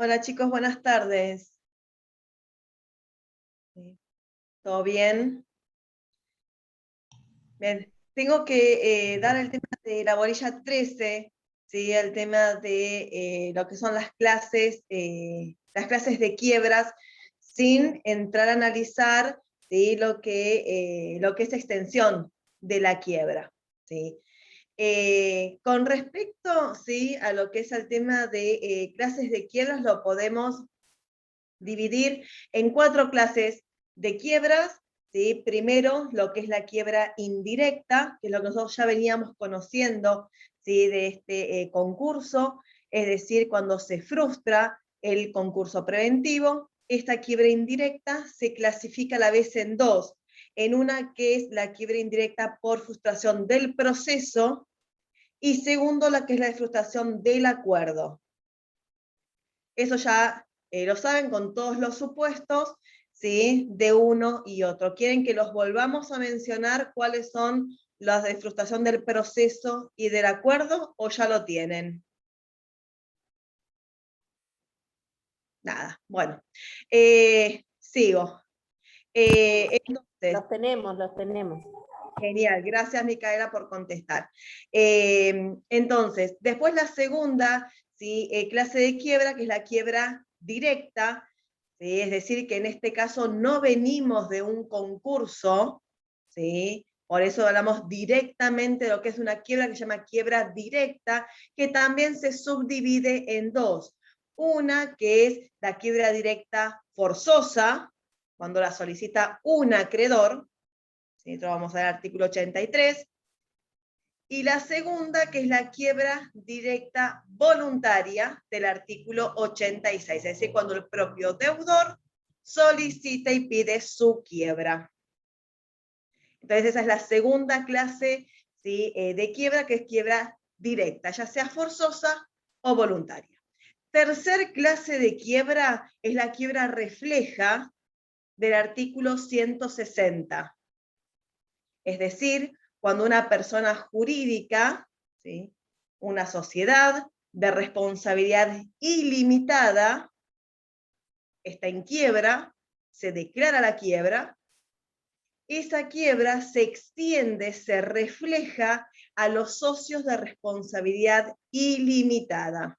Hola chicos, buenas tardes. Sí, ¿todo bien? Bien, tengo que dar el tema de la bolilla 13, ¿sí? El tema de lo que son las clases de quiebras, sin entrar a analizar, ¿sí? Lo que es extensión de la quiebra, ¿sí? Con respecto, ¿sí? A lo que es el tema de clases de quiebras, lo podemos dividir en 4 clases de quiebras. ¿Sí? Primero, lo que es la quiebra indirecta, que es lo que nosotros ya veníamos conociendo, ¿sí? De este concurso, es decir, cuando se frustra el concurso preventivo. Esta quiebra indirecta se clasifica a la vez en dos, en una que es la quiebra indirecta por frustración del proceso, y segundo, la que es la de frustración del acuerdo. Eso ya lo saben con todos los supuestos, ¿sí? De uno y otro. ¿Quieren que los volvamos a mencionar cuáles son las de frustración del proceso y del acuerdo, o ya lo tienen? Nada, bueno. Sigo. Entonces, Los tenemos. genial, gracias Micaela por contestar. Entonces, después la segunda, ¿sí? Clase de quiebra, que es la quiebra directa, ¿sí? Es decir, que en este caso no venimos de un concurso, ¿sí? Por eso hablamos directamente de lo que es una quiebra que se llama quiebra directa, que también se subdivide en dos. Una que es la quiebra directa forzosa, cuando la solicita un acreedor, ¿sí? Esto vamos al artículo 83. Y la segunda, que es la quiebra directa voluntaria del artículo 86, es decir, cuando el propio deudor solicita y pide su quiebra. Entonces esa es la segunda clase, ¿sí? De quiebra, que es quiebra directa, ya sea forzosa o voluntaria. Tercer clase de quiebra es la quiebra refleja del artículo 160. Es decir, cuando una persona jurídica, ¿sí? Una sociedad de responsabilidad ilimitada, está en quiebra, se declara la quiebra, esa quiebra se extiende, se refleja a los socios de responsabilidad ilimitada.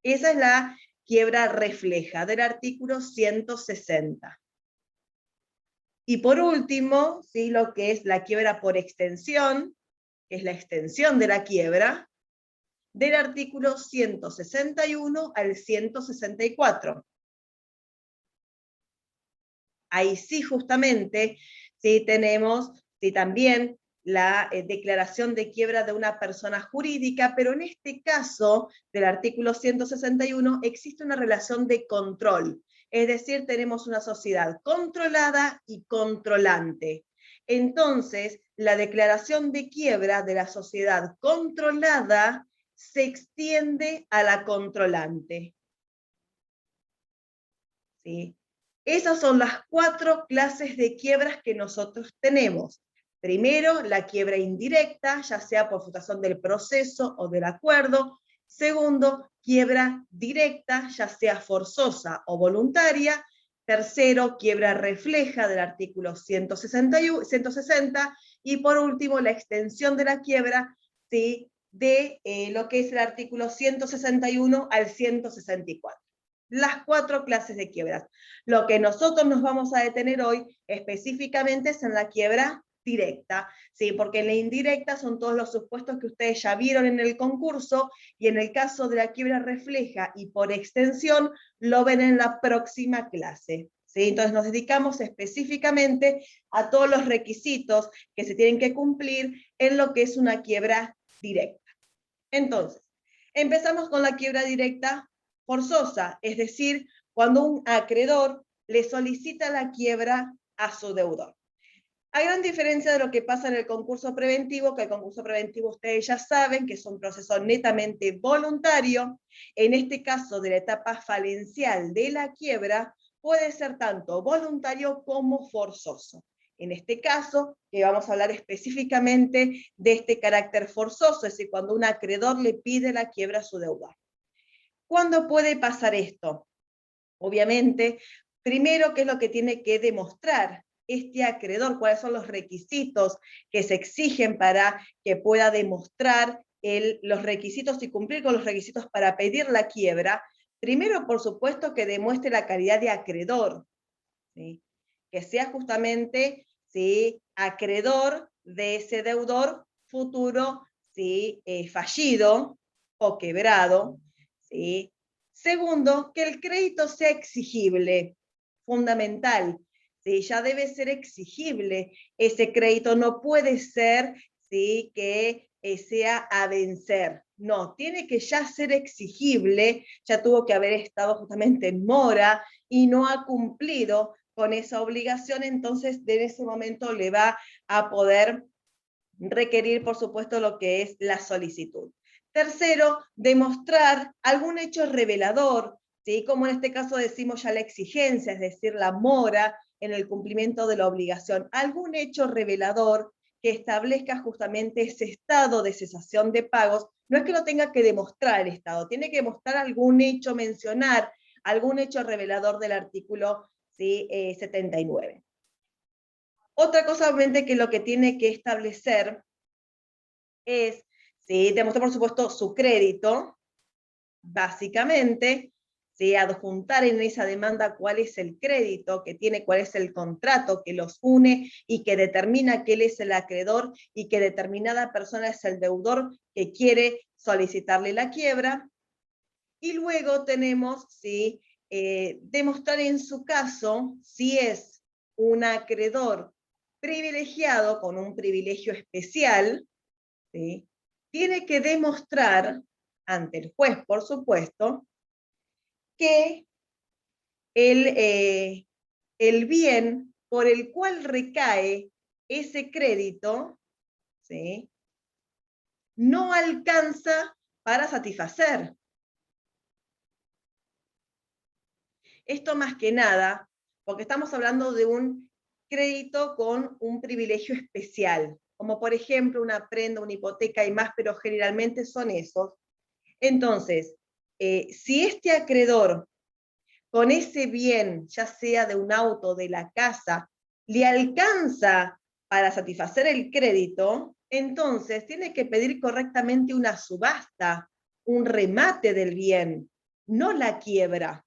Esa es la quiebra refleja del artículo 160. Y por último, ¿sí? Lo que es la quiebra por extensión, que es la extensión de la quiebra, del artículo 161 al 164. Ahí sí, justamente, sí tenemos también la declaración de quiebra de una persona jurídica, pero en este caso del artículo 161 existe una relación de control, es decir, tenemos una sociedad controlada y controlante. Entonces, la declaración de quiebra de la sociedad controlada se extiende a la controlante, ¿sí? Esas son las 4 clases de quiebras que nosotros tenemos. Primero, la quiebra indirecta, ya sea por frustración del proceso o del acuerdo. Segundo, quiebra directa, ya sea forzosa o voluntaria. Tercero, quiebra refleja del artículo 160. Y por último, la extensión de la quiebra, ¿sí? De lo que es el artículo 161 al 164. Las 4 clases de quiebras. Lo que nosotros nos vamos a detener hoy específicamente es en la quiebra directa, ¿sí? Porque en la indirecta son todos los supuestos que ustedes ya vieron en el concurso, y en el caso de la quiebra refleja y por extensión lo ven en la próxima clase, ¿sí? Entonces nos dedicamos específicamente a todos los requisitos que se tienen que cumplir en lo que es una quiebra directa. Entonces, empezamos con la quiebra directa forzosa, es decir, cuando un acreedor le solicita la quiebra a su deudor. A gran diferencia de lo que pasa en el concurso preventivo, que el concurso preventivo ustedes ya saben que es un proceso netamente voluntario. En este caso de la etapa falencial de la quiebra, puede ser tanto voluntario como forzoso. En este caso, vamos a hablar específicamente de este carácter forzoso, es decir, cuando un acreedor le pide la quiebra a su deudor. ¿Cuándo puede pasar esto? Obviamente, primero, ¿qué es lo que tiene que demostrar este acreedor? ¿Cuáles son los requisitos que se exigen para que pueda demostrar los requisitos y cumplir con los requisitos para pedir la quiebra? Primero, por supuesto, que demuestre la calidad de acreedor, ¿sí? Que sea justamente, ¿sí?, acreedor de ese deudor futuro, ¿sí?, fallido o quebrado, ¿sí? Segundo, que el crédito sea exigible, fundamental, ¿sí? Ya debe ser exigible. Ese crédito no puede ser, ¿sí?, que sea a vencer. No, tiene que ya ser exigible, ya tuvo que haber estado justamente en mora y no ha cumplido con esa obligación, entonces en ese momento le va a poder requerir, por supuesto, lo que es la solicitud. Tercero, demostrar algún hecho revelador, ¿sí?, como en este caso decimos ya la exigencia, es decir, la mora en el cumplimiento de la obligación. Algún hecho revelador que establezca justamente ese estado de cesación de pagos. No es que lo tenga que demostrar el Estado, tiene que demostrar algún hecho, mencionar algún hecho revelador del artículo, ¿sí?, 79. Otra cosa, obviamente, que lo que tiene que establecer es, ¿sí?, demostrar, por supuesto, su crédito, básicamente, ¿sí?, adjuntar en esa demanda cuál es el crédito que tiene, cuál es el contrato que los une y que determina que él es el acreedor y que determinada persona es el deudor que quiere solicitarle la quiebra. Y luego tenemos, ¿sí?, demostrar en su caso si es un acreedor privilegiado con un privilegio especial, ¿sí?, tiene que demostrar ante el juez, por supuesto, que el bien por el cual recae ese crédito, ¿sí?, no alcanza para satisfacer. Esto más que nada, porque estamos hablando de un crédito con un privilegio especial, como por ejemplo una prenda, una hipoteca y más, pero generalmente son esos. Entonces, si este acreedor con ese bien, ya sea de un auto, de la casa, le alcanza para satisfacer el crédito, entonces tiene que pedir correctamente una subasta, un remate del bien, no la quiebra.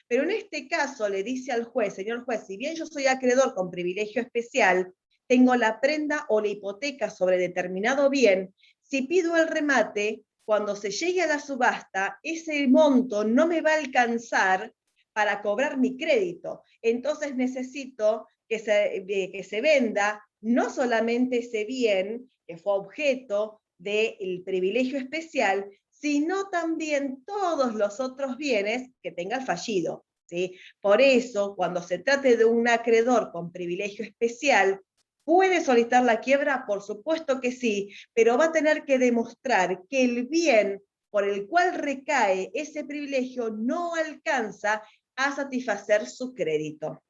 Pero en este caso le dice al juez, señor juez, si bien yo soy acreedor con privilegio especial, tengo la prenda o la hipoteca sobre determinado bien, si pido el remate, cuando se llegue a la subasta, ese monto no me va a alcanzar para cobrar mi crédito. Entonces necesito que se venda no solamente ese bien que fue objeto del privilegio especial, sino también todos los otros bienes que tenga el fallido, ¿sí? Por eso, cuando se trate de un acreedor con privilegio especial, ¿puede solicitar la quiebra? Por supuesto que sí, pero va a tener que demostrar que el bien por el cual recae ese privilegio no alcanza a satisfacer su crédito.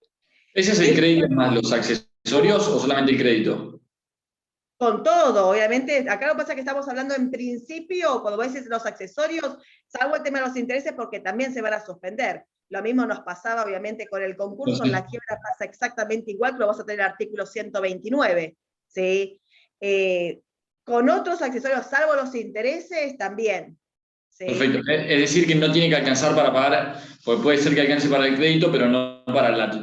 ¿Ese es el crédito más los accesorios o solamente el crédito? Con todo, obviamente, acá lo que pasa es que estamos hablando en principio, cuando vos decís los accesorios, salvo el tema de los intereses, porque también se van a suspender. Lo mismo nos pasaba, obviamente, con el concurso, en Entonces, la quiebra pasa exactamente igual, que lo vas a tener el artículo 129, ¿sí? Con otros accesorios, salvo los intereses, también, ¿sí? perfecto. Es decir, que no tiene que alcanzar para pagar, porque puede ser que alcance para el crédito, pero no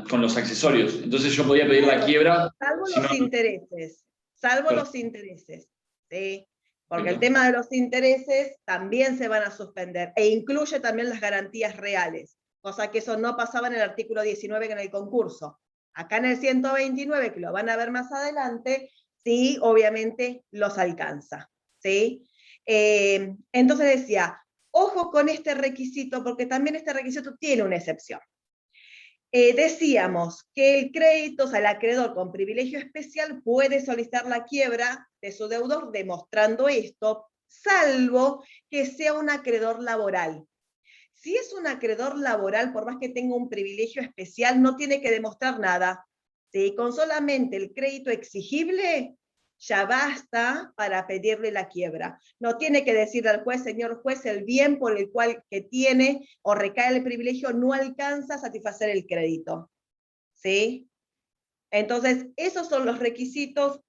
con los accesorios. Entonces yo podía pedir la Claro, quiebra salvo si no. los intereses, salvo los Perfecto. intereses, ¿sí? Porque el tema de los intereses también se van a suspender, e incluye también las garantías reales, cosa que eso no pasaba en el artículo 19 en el concurso. Acá en el 129, que lo van a ver más adelante, sí, obviamente los alcanza, ¿sí? Entonces decía, ojo con este requisito, porque también este requisito tiene una excepción. Decíamos que el crédito, o sea, el acreedor con privilegio especial puede solicitar la quiebra de su deudor demostrando esto, salvo que sea un acreedor laboral. Si es un acreedor laboral, por más que tenga un privilegio especial, no tiene que demostrar nada. ¿Sí? Con solamente el crédito exigible, ya basta para pedirle la quiebra. No tiene que decirle al juez, señor juez, el bien por el cual que tiene o recae el privilegio no alcanza a satisfacer el crédito. ¿Sí? Entonces, esos son los requisitos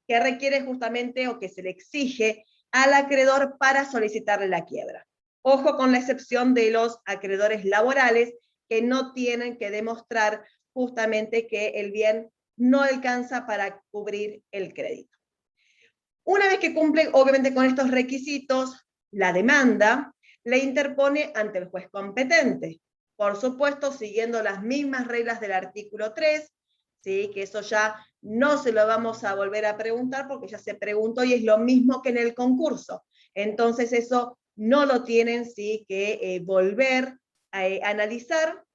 que requiere justamente o que se le exige al acreedor para solicitarle la quiebra. Ojo con la excepción de los acreedores laborales que no tienen que demostrar justamente que el bien no alcanza para cubrir el crédito. Una vez que cumple, obviamente, con estos requisitos, la demanda le interpone ante el juez competente. Por supuesto, siguiendo las mismas reglas del artículo 3, ¿sí? Que eso ya no se lo vamos a volver a preguntar porque ya se preguntó y es lo mismo que en el concurso. Entonces eso no lo tienen, ¿sí? Que volver a analizar,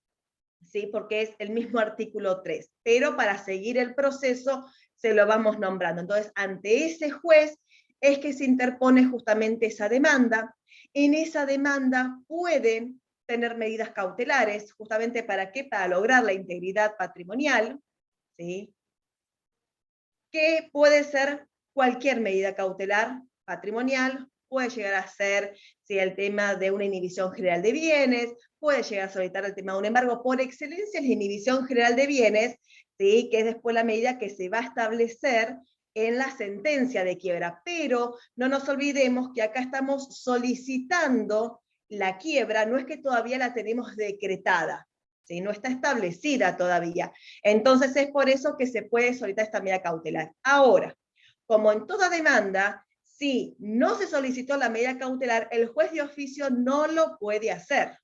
¿sí? Porque es el mismo artículo 3. Pero para seguir el proceso se lo vamos nombrando. Entonces, ante ese juez es que se interpone justamente esa demanda. En esa demanda pueden tener medidas cautelares, justamente ¿para qué? Para lograr la integridad patrimonial, ¿sí? Que puede ser cualquier medida cautelar patrimonial, puede llegar a ser, ¿sí? El tema de una inhibición general de bienes, puede llegar a solicitar el tema de un embargo. Por excelencia, la inhibición general de bienes, ¿sí? Que es después la medida que se va a establecer en la sentencia de quiebra. Pero no nos olvidemos que acá estamos solicitando la quiebra, no es que todavía la tenemos decretada, ¿sí? No está establecida todavía. Entonces es por eso que se puede solicitar esta medida cautelar. Ahora, como en toda demanda, si no se solicitó la medida cautelar, el juez de oficio no lo puede hacer,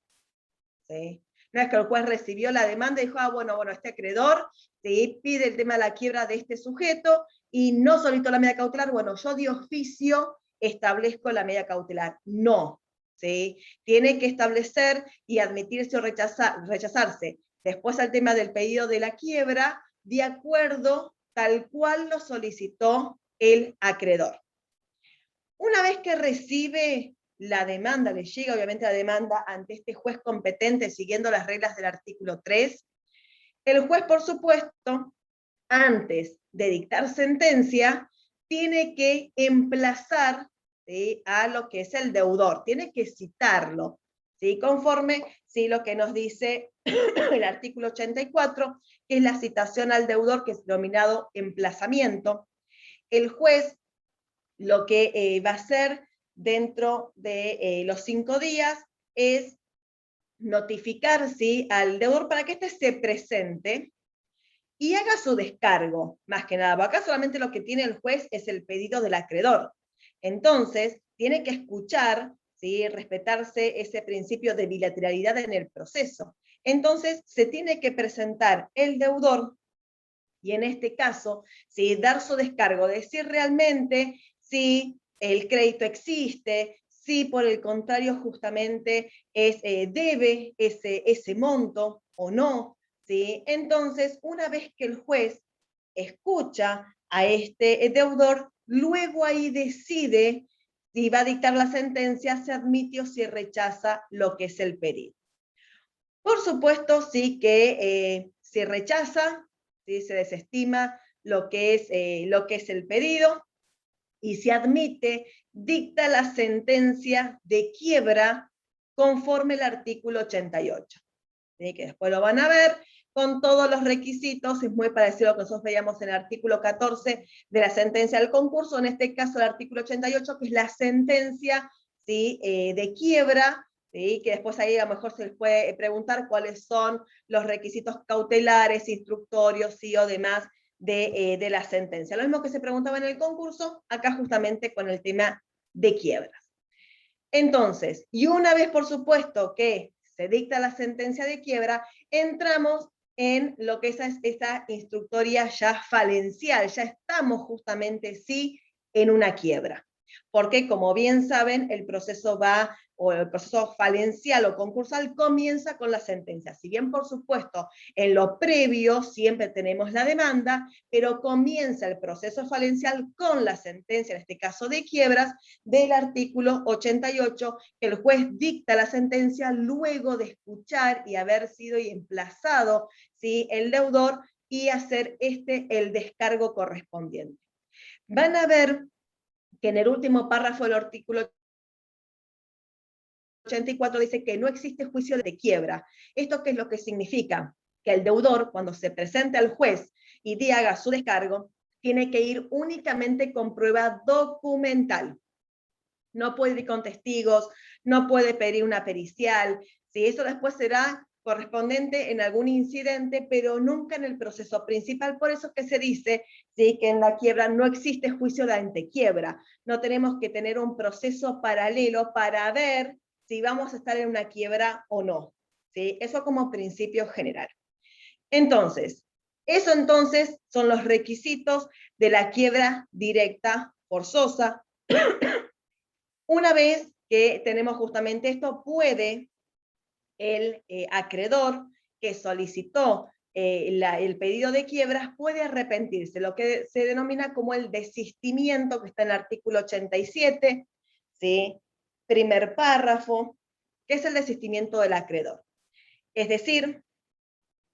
¿sí? No es que el juez recibió la demanda y dijo, bueno, este acreedor, ¿sí? Pide el tema de la quiebra de este sujeto y no solicitó la medida cautelar, bueno, yo de oficio establezco la medida cautelar. No, ¿sí? Tiene que establecer y admitirse o rechazarse. Después al tema del pedido de la quiebra, de acuerdo tal cual lo solicitó el acreedor. Una vez que recibe la demanda, le llega obviamente la demanda ante este juez competente siguiendo las reglas del artículo 3, el juez, por supuesto, antes de dictar sentencia, tiene que emplazar, ¿sí? A lo que es el deudor, tiene que citarlo, ¿sí? Conforme, ¿sí? Lo que nos dice el artículo 84, que es la citación al deudor, que es denominado emplazamiento. El juez lo que va a hacer dentro de los 5 días es notificar, ¿sí? Al deudor para que éste se presente y haga su descargo, más que nada. Acá solamente lo que tiene el juez es el pedido del acreedor. Entonces, tiene que escuchar, ¿sí? Respetarse ese principio de bilateralidad en el proceso. Entonces, se tiene que presentar el deudor y en este caso, ¿sí? Dar su descargo, decir realmente si el crédito existe, si por el contrario justamente debe ese monto o no, ¿sí? Entonces, una vez que el juez escucha a este deudor, luego ahí decide si va a dictar la sentencia, se admite o se rechaza lo que es el pedido. Por supuesto, sí que se rechaza, ¿sí? Se desestima lo que es el pedido y se admite, dicta la sentencia de quiebra conforme el artículo 88. ¿Sí? Que después lo van a ver con todos los requisitos, es muy parecido a lo que nosotros veíamos en el artículo 14 de la sentencia del concurso, en este caso el artículo 88, que es la sentencia, ¿sí? De quiebra, ¿sí? Que después ahí a lo mejor se les puede preguntar cuáles son los requisitos cautelares, instructorios, sí o demás de la sentencia. Lo mismo que se preguntaba en el concurso, acá justamente con el tema de quiebras. Entonces, y una vez por supuesto que se dicta la sentencia de quiebra, entramos en lo que es esa instructoria ya falencial, ya estamos justamente sí en una quiebra. Porque como bien saben, el proceso falencial o concursal comienza con la sentencia. Si bien por supuesto en lo previo siempre tenemos la demanda, pero comienza el proceso falencial con la sentencia, en este caso de quiebras, del artículo 88, que el juez dicta la sentencia luego de escuchar y haber sido emplazado, ¿sí? El deudor y hacer el descargo correspondiente. Van a ver que en el último párrafo del artículo 84 dice que no existe juicio de quiebra. ¿Esto qué es lo que significa? Que el deudor, cuando se presente al juez y haga su descargo, tiene que ir únicamente con prueba documental. No puede ir con testigos, no puede pedir una pericial, ¿sí? Eso después será correspondiente en algún incidente, pero nunca en el proceso principal. Por eso es que se dice, ¿sí?, que en la quiebra no existe juicio de antequiebra. No tenemos que tener un proceso paralelo para ver si vamos a estar en una quiebra o no, ¿sí? Eso como principio general. Entonces, eso entonces son los requisitos de la quiebra directa forzosa. Una vez que tenemos justamente esto, puede el acreedor que solicitó el pedido de quiebras puede arrepentirse, lo que se denomina como el desistimiento, que está en el artículo 87, ¿sí? Primer párrafo, que es el desistimiento del acreedor. Es decir,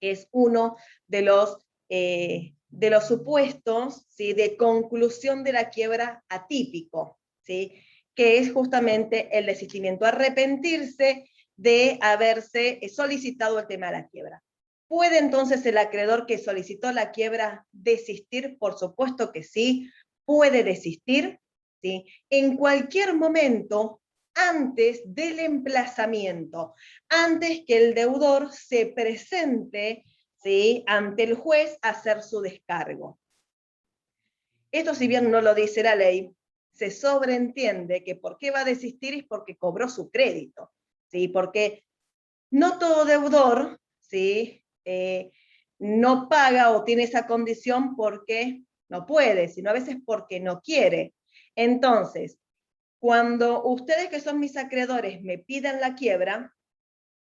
es uno de los supuestos, ¿sí?, de conclusión de la quiebra atípico, ¿sí?, que es justamente el desistimiento, arrepentirse de haberse solicitado el tema de la quiebra. ¿Puede entonces el acreedor que solicitó la quiebra desistir? Por supuesto que sí, puede desistir, ¿sí?, en cualquier momento antes del emplazamiento, antes que el deudor se presente, ¿sí?, ante el juez a hacer su descargo. Esto, si bien no lo dice la ley, se sobreentiende que por qué va a desistir es porque cobró su crédito, ¿sí? Porque no todo deudor, ¿sí?, no paga o tiene esa condición porque no puede, sino a veces porque no quiere. Entonces, cuando ustedes, que son mis acreedores, me pidan la quiebra,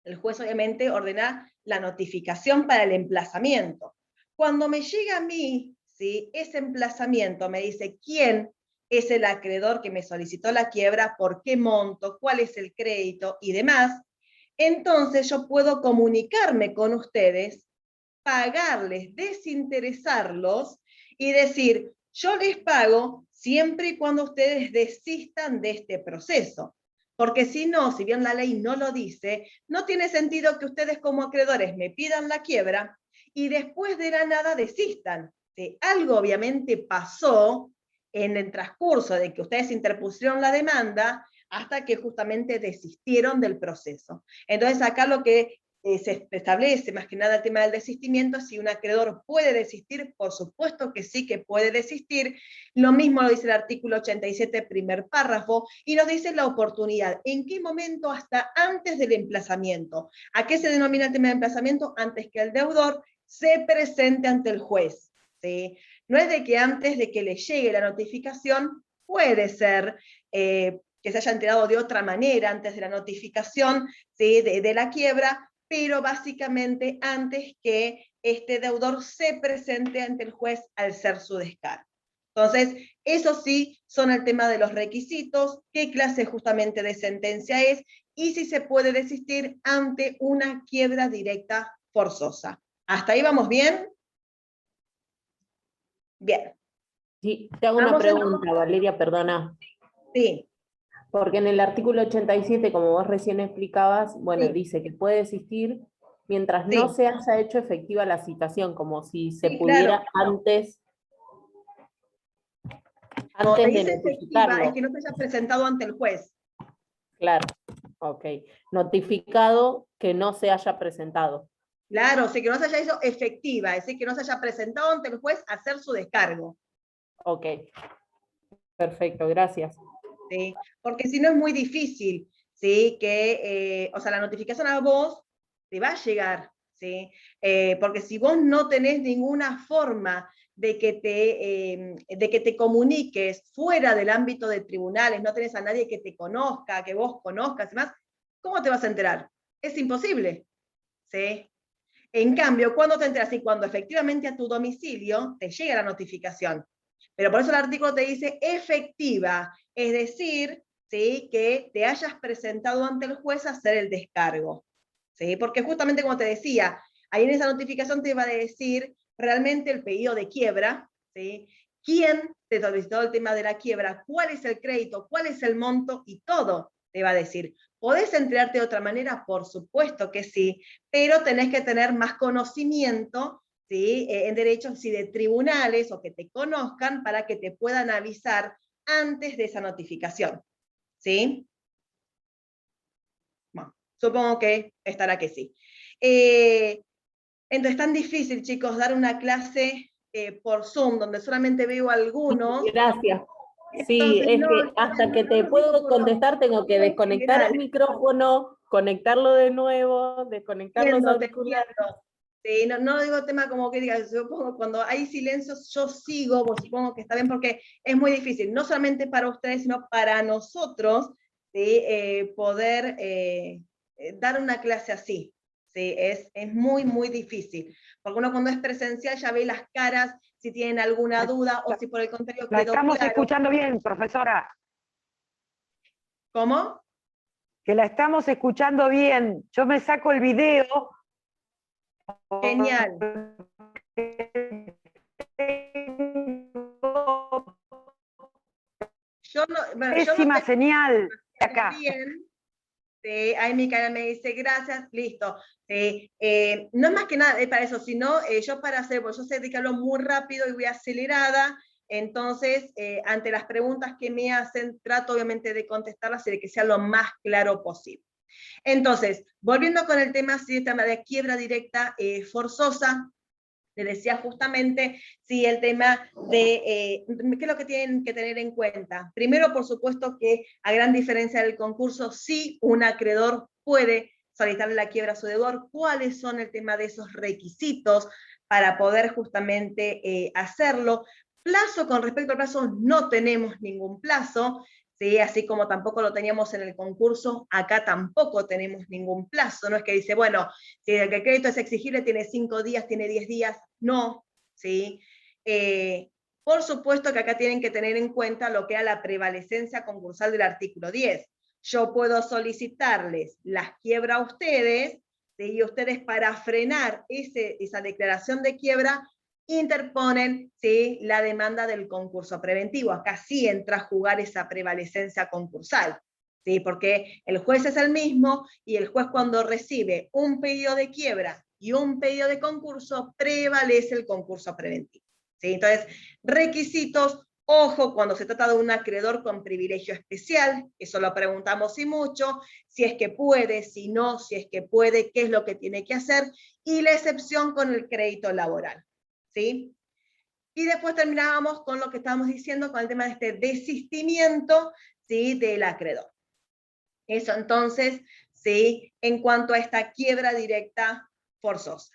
el juez obviamente ordena la notificación para el emplazamiento. Cuando me llega a mí, ¿sí?, ese emplazamiento, me dice quién es el acreedor que me solicitó la quiebra, por qué monto, cuál es el crédito y demás, entonces yo puedo comunicarme con ustedes, pagarles, desinteresarlos y decir, yo les pago siempre y cuando ustedes desistan de este proceso. Porque si no, si bien la ley no lo dice, no tiene sentido que ustedes como acreedores me pidan la quiebra y después de la nada desistan. ¿Sí? Algo obviamente pasó en el transcurso de que ustedes interpusieron la demanda hasta que justamente desistieron del proceso. Entonces acá lo que se establece más que nada el tema del desistimiento. Si un acreedor puede desistir, por supuesto que sí que puede desistir. Lo mismo lo dice el artículo 87, primer párrafo, y nos dice la oportunidad. ¿En qué momento? Hasta antes del emplazamiento. ¿A qué se denomina el tema de emplazamiento? Antes que el deudor se presente ante el juez, ¿sí? No es de que antes de que le llegue la notificación, puede ser que se haya enterado de otra manera antes de la notificación, ¿sí?, de la quiebra, pero básicamente antes que este deudor se presente ante el juez al ser su descargo. Entonces, eso sí son el tema de los requisitos, qué clase justamente de sentencia es, y si se puede desistir ante una quiebra directa forzosa. ¿Hasta ahí vamos bien? Bien. Sí, te hago una pregunta, Valeria, perdona. Sí. Porque en el artículo 87, como vos recién explicabas, bueno, sí, dice que puede existir mientras no se haya hecho efectiva la citación, como si se pudiera antes de notificarlo. Es que no se haya presentado ante el juez. Claro, ok. Notificado que no se haya presentado. Claro, sí, que no se haya hecho efectiva, es decir, que no se haya presentado ante el juez a hacer su descargo. Ok, perfecto, gracias. ¿Sí? Porque si no es muy difícil, ¿sí?, que, o sea, la notificación a vos te va a llegar, ¿sí? Porque si vos no tenés ninguna forma de que te comuniques fuera del ámbito de tribunales, no tenés a nadie que te conozca, que vos conozcas y más, ¿cómo te vas a enterar? Es imposible, ¿sí? En cambio, ¿cuándo te enteras? Y cuando efectivamente a tu domicilio te llega la notificación. Pero por eso el artículo te dice efectiva, es decir, ¿sí?, que te hayas presentado ante el juez a hacer el descargo, ¿sí? Porque justamente como te decía, ahí en esa notificación te va a decir realmente el pedido de quiebra, ¿sí?, quién te solicitó el tema de la quiebra, cuál es el crédito, cuál es el monto y todo te va a decir. ¿Podés enterarte de otra manera? Por supuesto que sí, pero tenés que tener más conocimiento, ¿sí? En derechos, sí, de tribunales o que te conozcan para que te puedan avisar antes de esa notificación, ¿sí? Bueno, supongo que estará que sí. Entonces es tan difícil, chicos, dar una clase por Zoom, donde solamente veo algunos. Gracias. Sí, Entonces, es no, que hasta que no te lo digo puedo por vos, contestar tengo que en desconectar el general. micrófono, conectarlo de nuevo, desconectar los Te auriculares. entiendo. Sí, no digo tema como que digas, supongo cuando hay silencios yo sigo, pues supongo que está bien porque es muy difícil, no solamente para ustedes, sino para nosotros, ¿sí? Poder dar una clase así. ¿Sí? Es muy, muy difícil. Porque uno cuando es presencial ya ve las caras, si tienen alguna duda o si por el contrario La quedó estamos claro. escuchando bien, profesora. ¿Cómo? Que la estamos escuchando bien. Yo me saco el video. Genial. Yo no Pésima señal de acá. bien. Sí, ahí mi cara me dice, gracias, listo. No es más que nada para eso, sino yo para hacer, pues yo sé que hablo muy rápido y voy acelerada, entonces ante las preguntas que me hacen, trato obviamente de contestarlas y de que sea lo más claro posible. Entonces, volviendo con el tema, sí, el tema de quiebra directa forzosa, le decía justamente, sí, el tema de qué es lo que tienen que tener en cuenta. Primero, por supuesto que a gran diferencia del concurso, sí un acreedor puede solicitarle la quiebra a su deudor. ¿Cuáles son el tema de esos requisitos para poder justamente hacerlo? Plazo, con respecto al plazo, no tenemos ningún plazo. ¿Sí? Así como tampoco lo teníamos en el concurso, acá tampoco tenemos ningún plazo. No es que dice, bueno, si el crédito es exigible, tiene 5 días, tiene 10 días. No, ¿sí? Por supuesto que acá tienen que tener en cuenta lo que era la prevalecencia concursal del artículo 10. Yo puedo solicitarles las quiebra a ustedes, ¿sí? Y ustedes para frenar esa declaración de quiebra interponen, ¿sí?, la demanda del concurso preventivo. Acá sí entra a jugar esa prevalecencia concursal, ¿sí? Porque el juez es el mismo y el juez cuando recibe un pedido de quiebra y un pedido de concurso, prevalece el concurso preventivo, ¿sí? Entonces, requisitos, ojo, cuando se trata de un acreedor con privilegio especial, eso lo preguntamos y mucho, si es que puede, si no, si es que puede, qué es lo que tiene que hacer, y la excepción con el crédito laboral. ¿Sí? Y después terminábamos con lo que estábamos diciendo, con el tema de este desistimiento, ¿sí?, del acreedor. Eso entonces, ¿sí?, en cuanto a esta quiebra directa forzosa.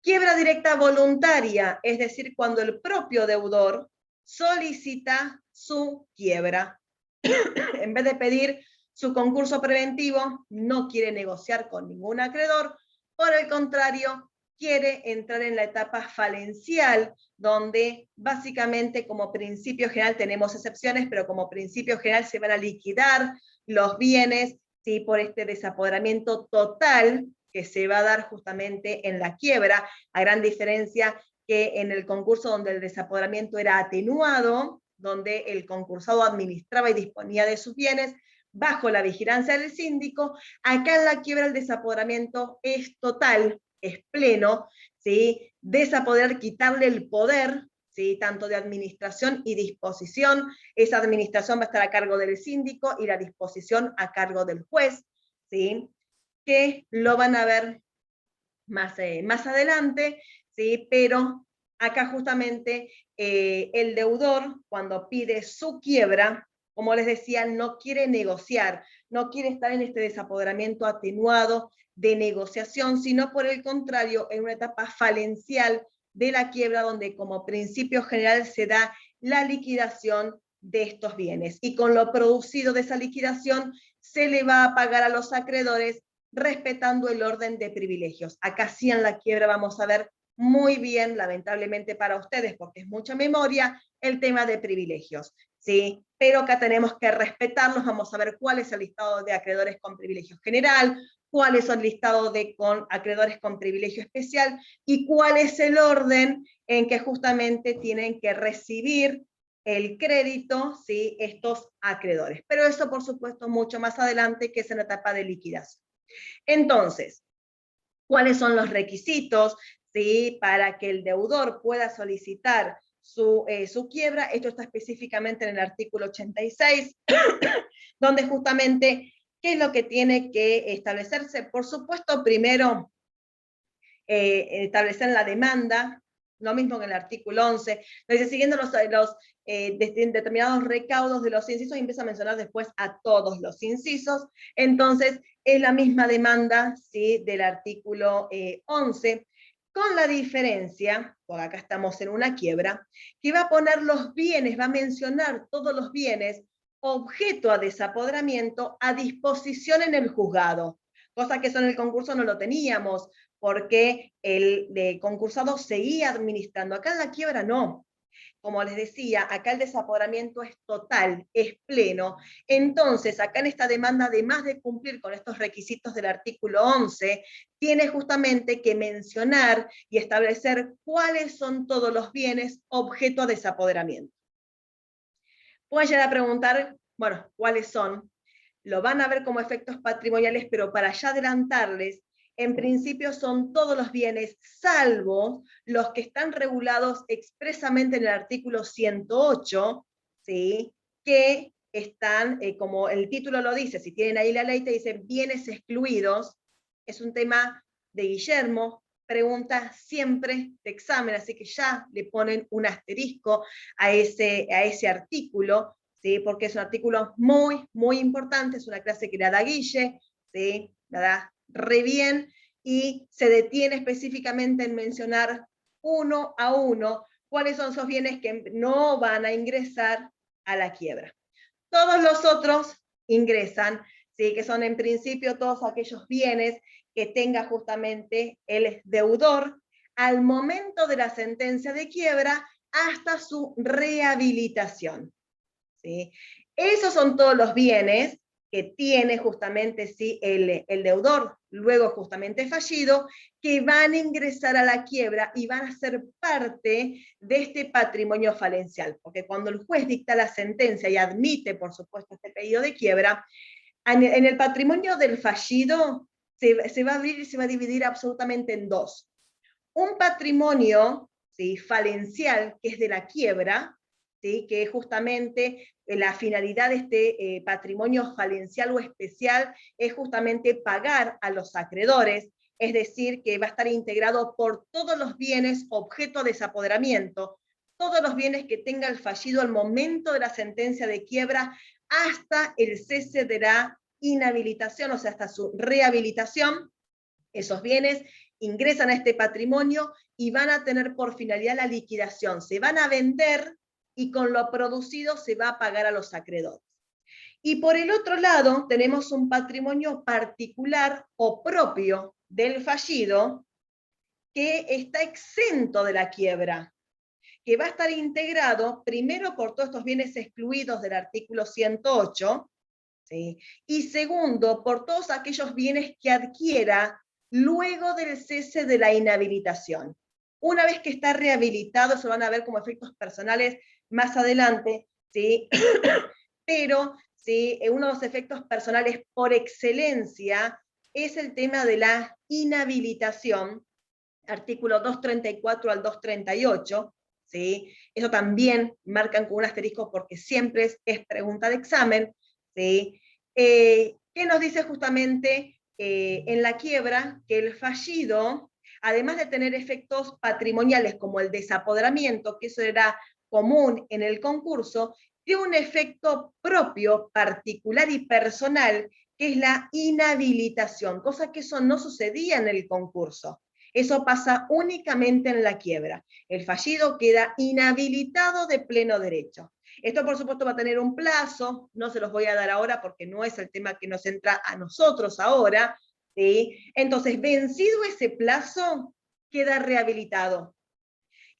Quiebra directa voluntaria, es decir, cuando el propio deudor solicita su quiebra. En vez de pedir su concurso preventivo, no quiere negociar con ningún acreedor, por el contrario, quiere entrar en la etapa falencial, donde básicamente como principio general tenemos excepciones, pero como principio general se van a liquidar los bienes, ¿sí?, por este desapoderamiento total que se va a dar justamente en la quiebra, a gran diferencia que en el concurso donde el desapoderamiento era atenuado, donde el concursado administraba y disponía de sus bienes bajo la vigilancia del síndico. Acá en la quiebra el desapoderamiento es total, es pleno, ¿sí? Desapoderar, quitarle el poder, ¿sí?, tanto de administración y disposición. Esa administración va a estar a cargo del síndico y la disposición a cargo del juez, ¿sí?, que lo van a ver más adelante, ¿sí? Pero acá justamente el deudor, cuando pide su quiebra, como les decía, no quiere negociar, no quiere estar en este desapoderamiento atenuado de negociación, sino por el contrario, en una etapa falencial de la quiebra, donde como principio general se da la liquidación de estos bienes. Y con lo producido de esa liquidación, se le va a pagar a los acreedores respetando el orden de privilegios. Acá sí en la quiebra vamos a ver muy bien, lamentablemente para ustedes, porque es mucha memoria, el tema de privilegios, ¿sí? Pero acá tenemos que respetarlos, vamos a ver cuál es el listado de acreedores con privilegio general, cuáles son listados de acreedores con privilegio especial y cuál es el orden en que justamente tienen que recibir el crédito, ¿sí?, estos acreedores. Pero eso, por supuesto, mucho más adelante, que es en la etapa de liquidación. Entonces, ¿cuáles son los requisitos, ¿sí?, para que el deudor pueda solicitar su quiebra? Esto está específicamente en el artículo 86, donde justamente, ¿qué es lo que tiene que establecerse? Por supuesto, primero, establecer la demanda, lo mismo que en el artículo 11, entonces, siguiendo los determinados recaudos de los incisos, y empieza a mencionar después a todos los incisos. Entonces, es la misma demanda, ¿sí?, del artículo 11, con la diferencia, por acá estamos en una quiebra, que va a poner los bienes, va a mencionar todos los bienes objeto a desapoderamiento a disposición en el juzgado, cosa que eso en el concurso no lo teníamos, porque el concursado seguía administrando. Acá en la quiebra no. Como les decía, acá el desapoderamiento es total, es pleno. Entonces, acá en esta demanda, además de cumplir con estos requisitos del artículo 11, tiene justamente que mencionar y establecer cuáles son todos los bienes objeto a desapoderamiento. Pueden llegar a preguntar, bueno, ¿cuáles son? Lo van a ver como efectos patrimoniales, pero para ya adelantarles, en principio son todos los bienes, salvo los que están regulados expresamente en el artículo 108, ¿sí?, que están, como el título lo dice, si tienen ahí la ley, te dice bienes excluidos. Es un tema de Guillermo, pregunta siempre de examen, así que ya le ponen un asterisco a ese artículo, ¿sí?, porque es un artículo muy, muy importante, es una clase que la da Guille, ¿sí?, la da re bien, y se detiene específicamente en mencionar uno a uno cuáles son esos bienes que no van a ingresar a la quiebra. Todos los otros ingresan, ¿sí?, que son en principio todos aquellos bienes que tenga justamente el deudor al momento de la sentencia de quiebra hasta su rehabilitación, ¿sí? Esos son todos los bienes que tiene justamente, sí, el deudor, luego justamente fallido, que van a ingresar a la quiebra y van a ser parte de este patrimonio falencial, porque cuando el juez dicta la sentencia y admite, por supuesto, este pedido de quiebra, en el patrimonio del fallido se va a abrir y se va a dividir absolutamente en dos. Un patrimonio, ¿sí?, falencial, que es de la quiebra, ¿sí?, que es justamente la finalidad de este patrimonio falencial o especial, es justamente pagar a los acreedores, es decir, que va a estar integrado por todos los bienes objeto de desapoderamiento, todos los bienes que tenga el fallido al momento de la sentencia de quiebra, hasta el cese de la inhabilitación, o sea, hasta su rehabilitación. Esos bienes ingresan a este patrimonio y van a tener por finalidad la liquidación. Se van a vender y con lo producido se va a pagar a los acreedores. Y por el otro lado, tenemos un patrimonio particular o propio del fallido que está exento de la quiebra, que va a estar integrado primero por todos estos bienes excluidos del artículo 108, ¿sí?, y segundo, por todos aquellos bienes que adquiera luego del cese de la inhabilitación. Una vez que está rehabilitado, se van a ver como efectos personales más adelante, ¿sí? Pero, ¿sí?, uno de los efectos personales por excelencia es el tema de la inhabilitación, artículo 234 al 238, ¿sí? Eso también marcan con un asterisco porque siempre es pregunta de examen, ¿sí? ¿Qué nos dice justamente en la quiebra? Que el fallido, además de tener efectos patrimoniales como el desapoderamiento, que eso era común en el concurso, tiene un efecto propio, particular y personal, que es la inhabilitación, cosa que eso no sucedía en el concurso. Eso pasa únicamente en la quiebra. El fallido queda inhabilitado de pleno derecho. Esto, por supuesto, va a tener un plazo, no se los voy a dar ahora porque no es el tema que nos entra a nosotros ahora, ¿sí? Entonces, vencido ese plazo, queda rehabilitado.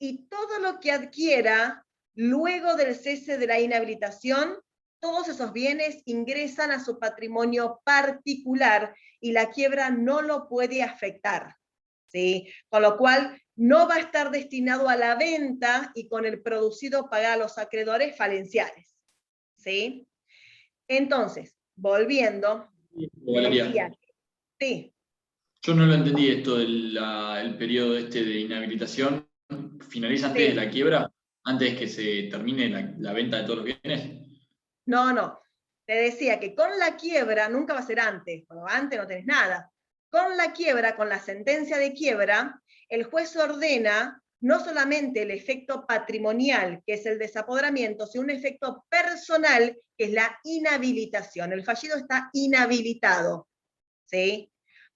Y todo lo que adquiera luego del cese de la inhabilitación todos esos bienes ingresan a su patrimonio particular y la quiebra no lo puede afectar, ¿sí? Con lo cual no va a estar destinado a la venta y con el producido pagar a los acreedores falenciales, ¿sí? Entonces, volviendo, decía, sí. Yo no lo entendí esto del el periodo este de inhabilitación. ¿Finaliza antes de la quiebra? ¿Antes que se termine la venta de todos los bienes? No. Te decía que con la quiebra nunca va a ser antes, cuando antes no tenés nada. Con la quiebra, con la sentencia de quiebra, el juez ordena no solamente el efecto patrimonial, que es el desapoderamiento, sino un efecto personal, que es la inhabilitación. El fallido está inhabilitado, ¿sí?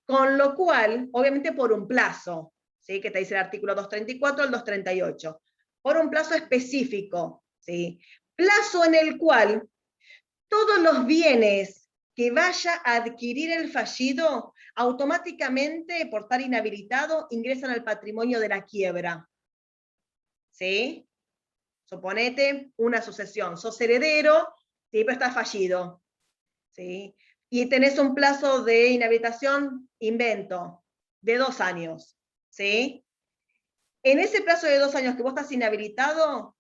Con lo cual, obviamente por un plazo, ¿sí? Que te dice el artículo 234 al 238, por un plazo específico, ¿sí? Plazo en el cual todos los bienes que vaya a adquirir el fallido, automáticamente, por estar inhabilitado, ingresan al patrimonio de la quiebra. ¿Sí? Suponete una sucesión, sos heredero, ¿sí? Pero estás fallido. ¿Sí? Y tenés un plazo de inhabilitación, invento, de 2 años. ¿Sí? En ese plazo de 2 años que vos estás inhabilitado,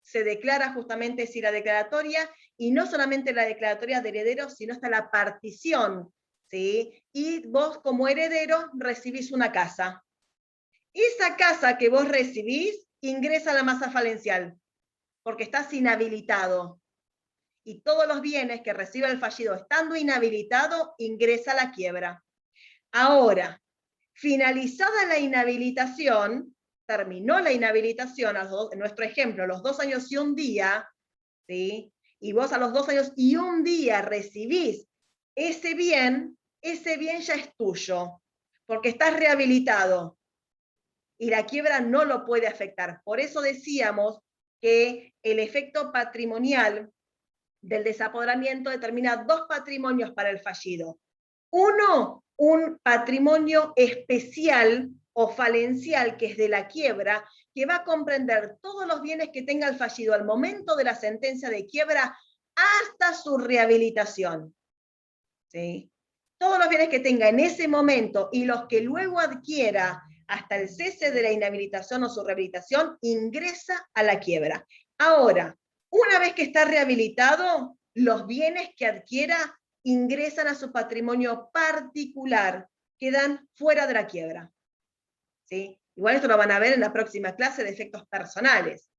se declara justamente si la declaratoria, y no solamente la declaratoria de herederos, sino hasta la partición, ¿sí? Y vos como heredero recibís una casa. Esa casa que vos recibís ingresa a la masa falencial, porque estás inhabilitado. Y todos los bienes que recibe el fallido estando inhabilitado, ingresa a la quiebra. Ahora, finalizada la inhabilitación, terminó la inhabilitación, en nuestro ejemplo, los 2 años y 1 día, ¿sí? Y vos a los 2 años y 1 día recibís ese bien ya es tuyo, porque estás rehabilitado y la quiebra no lo puede afectar. Por eso decíamos que el efecto patrimonial del desapoderamiento determina 2 patrimonios para el fallido. Uno, un patrimonio especial o falencial, que es de la quiebra, que va a comprender todos los bienes que tenga el fallido al momento de la sentencia de quiebra hasta su rehabilitación. ¿Sí? Todos los bienes que tenga en ese momento y los que luego adquiera hasta el cese de la inhabilitación o su rehabilitación, ingresa a la quiebra. Ahora, una vez que está rehabilitado, los bienes que adquiera ingresan a su patrimonio particular, quedan fuera de la quiebra. ¿Sí? Igual esto lo van a ver en la próxima clase de efectos personales.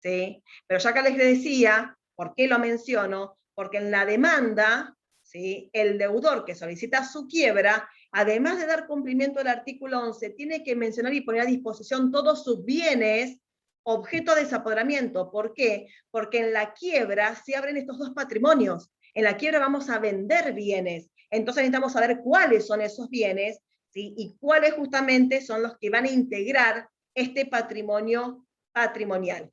¿Sí? Pero ya acá les decía, ¿por qué lo menciono? Porque en la demanda, ¿sí? El deudor que solicita su quiebra, además de dar cumplimiento al artículo 11, tiene que mencionar y poner a disposición todos sus bienes objeto de desapoderamiento. ¿Por qué? Porque en la quiebra se abren estos 2 patrimonios. En la quiebra vamos a vender bienes. Entonces necesitamos saber cuáles son esos bienes, ¿sí? Y cuáles justamente son los que van a integrar este patrimonio patrimonial.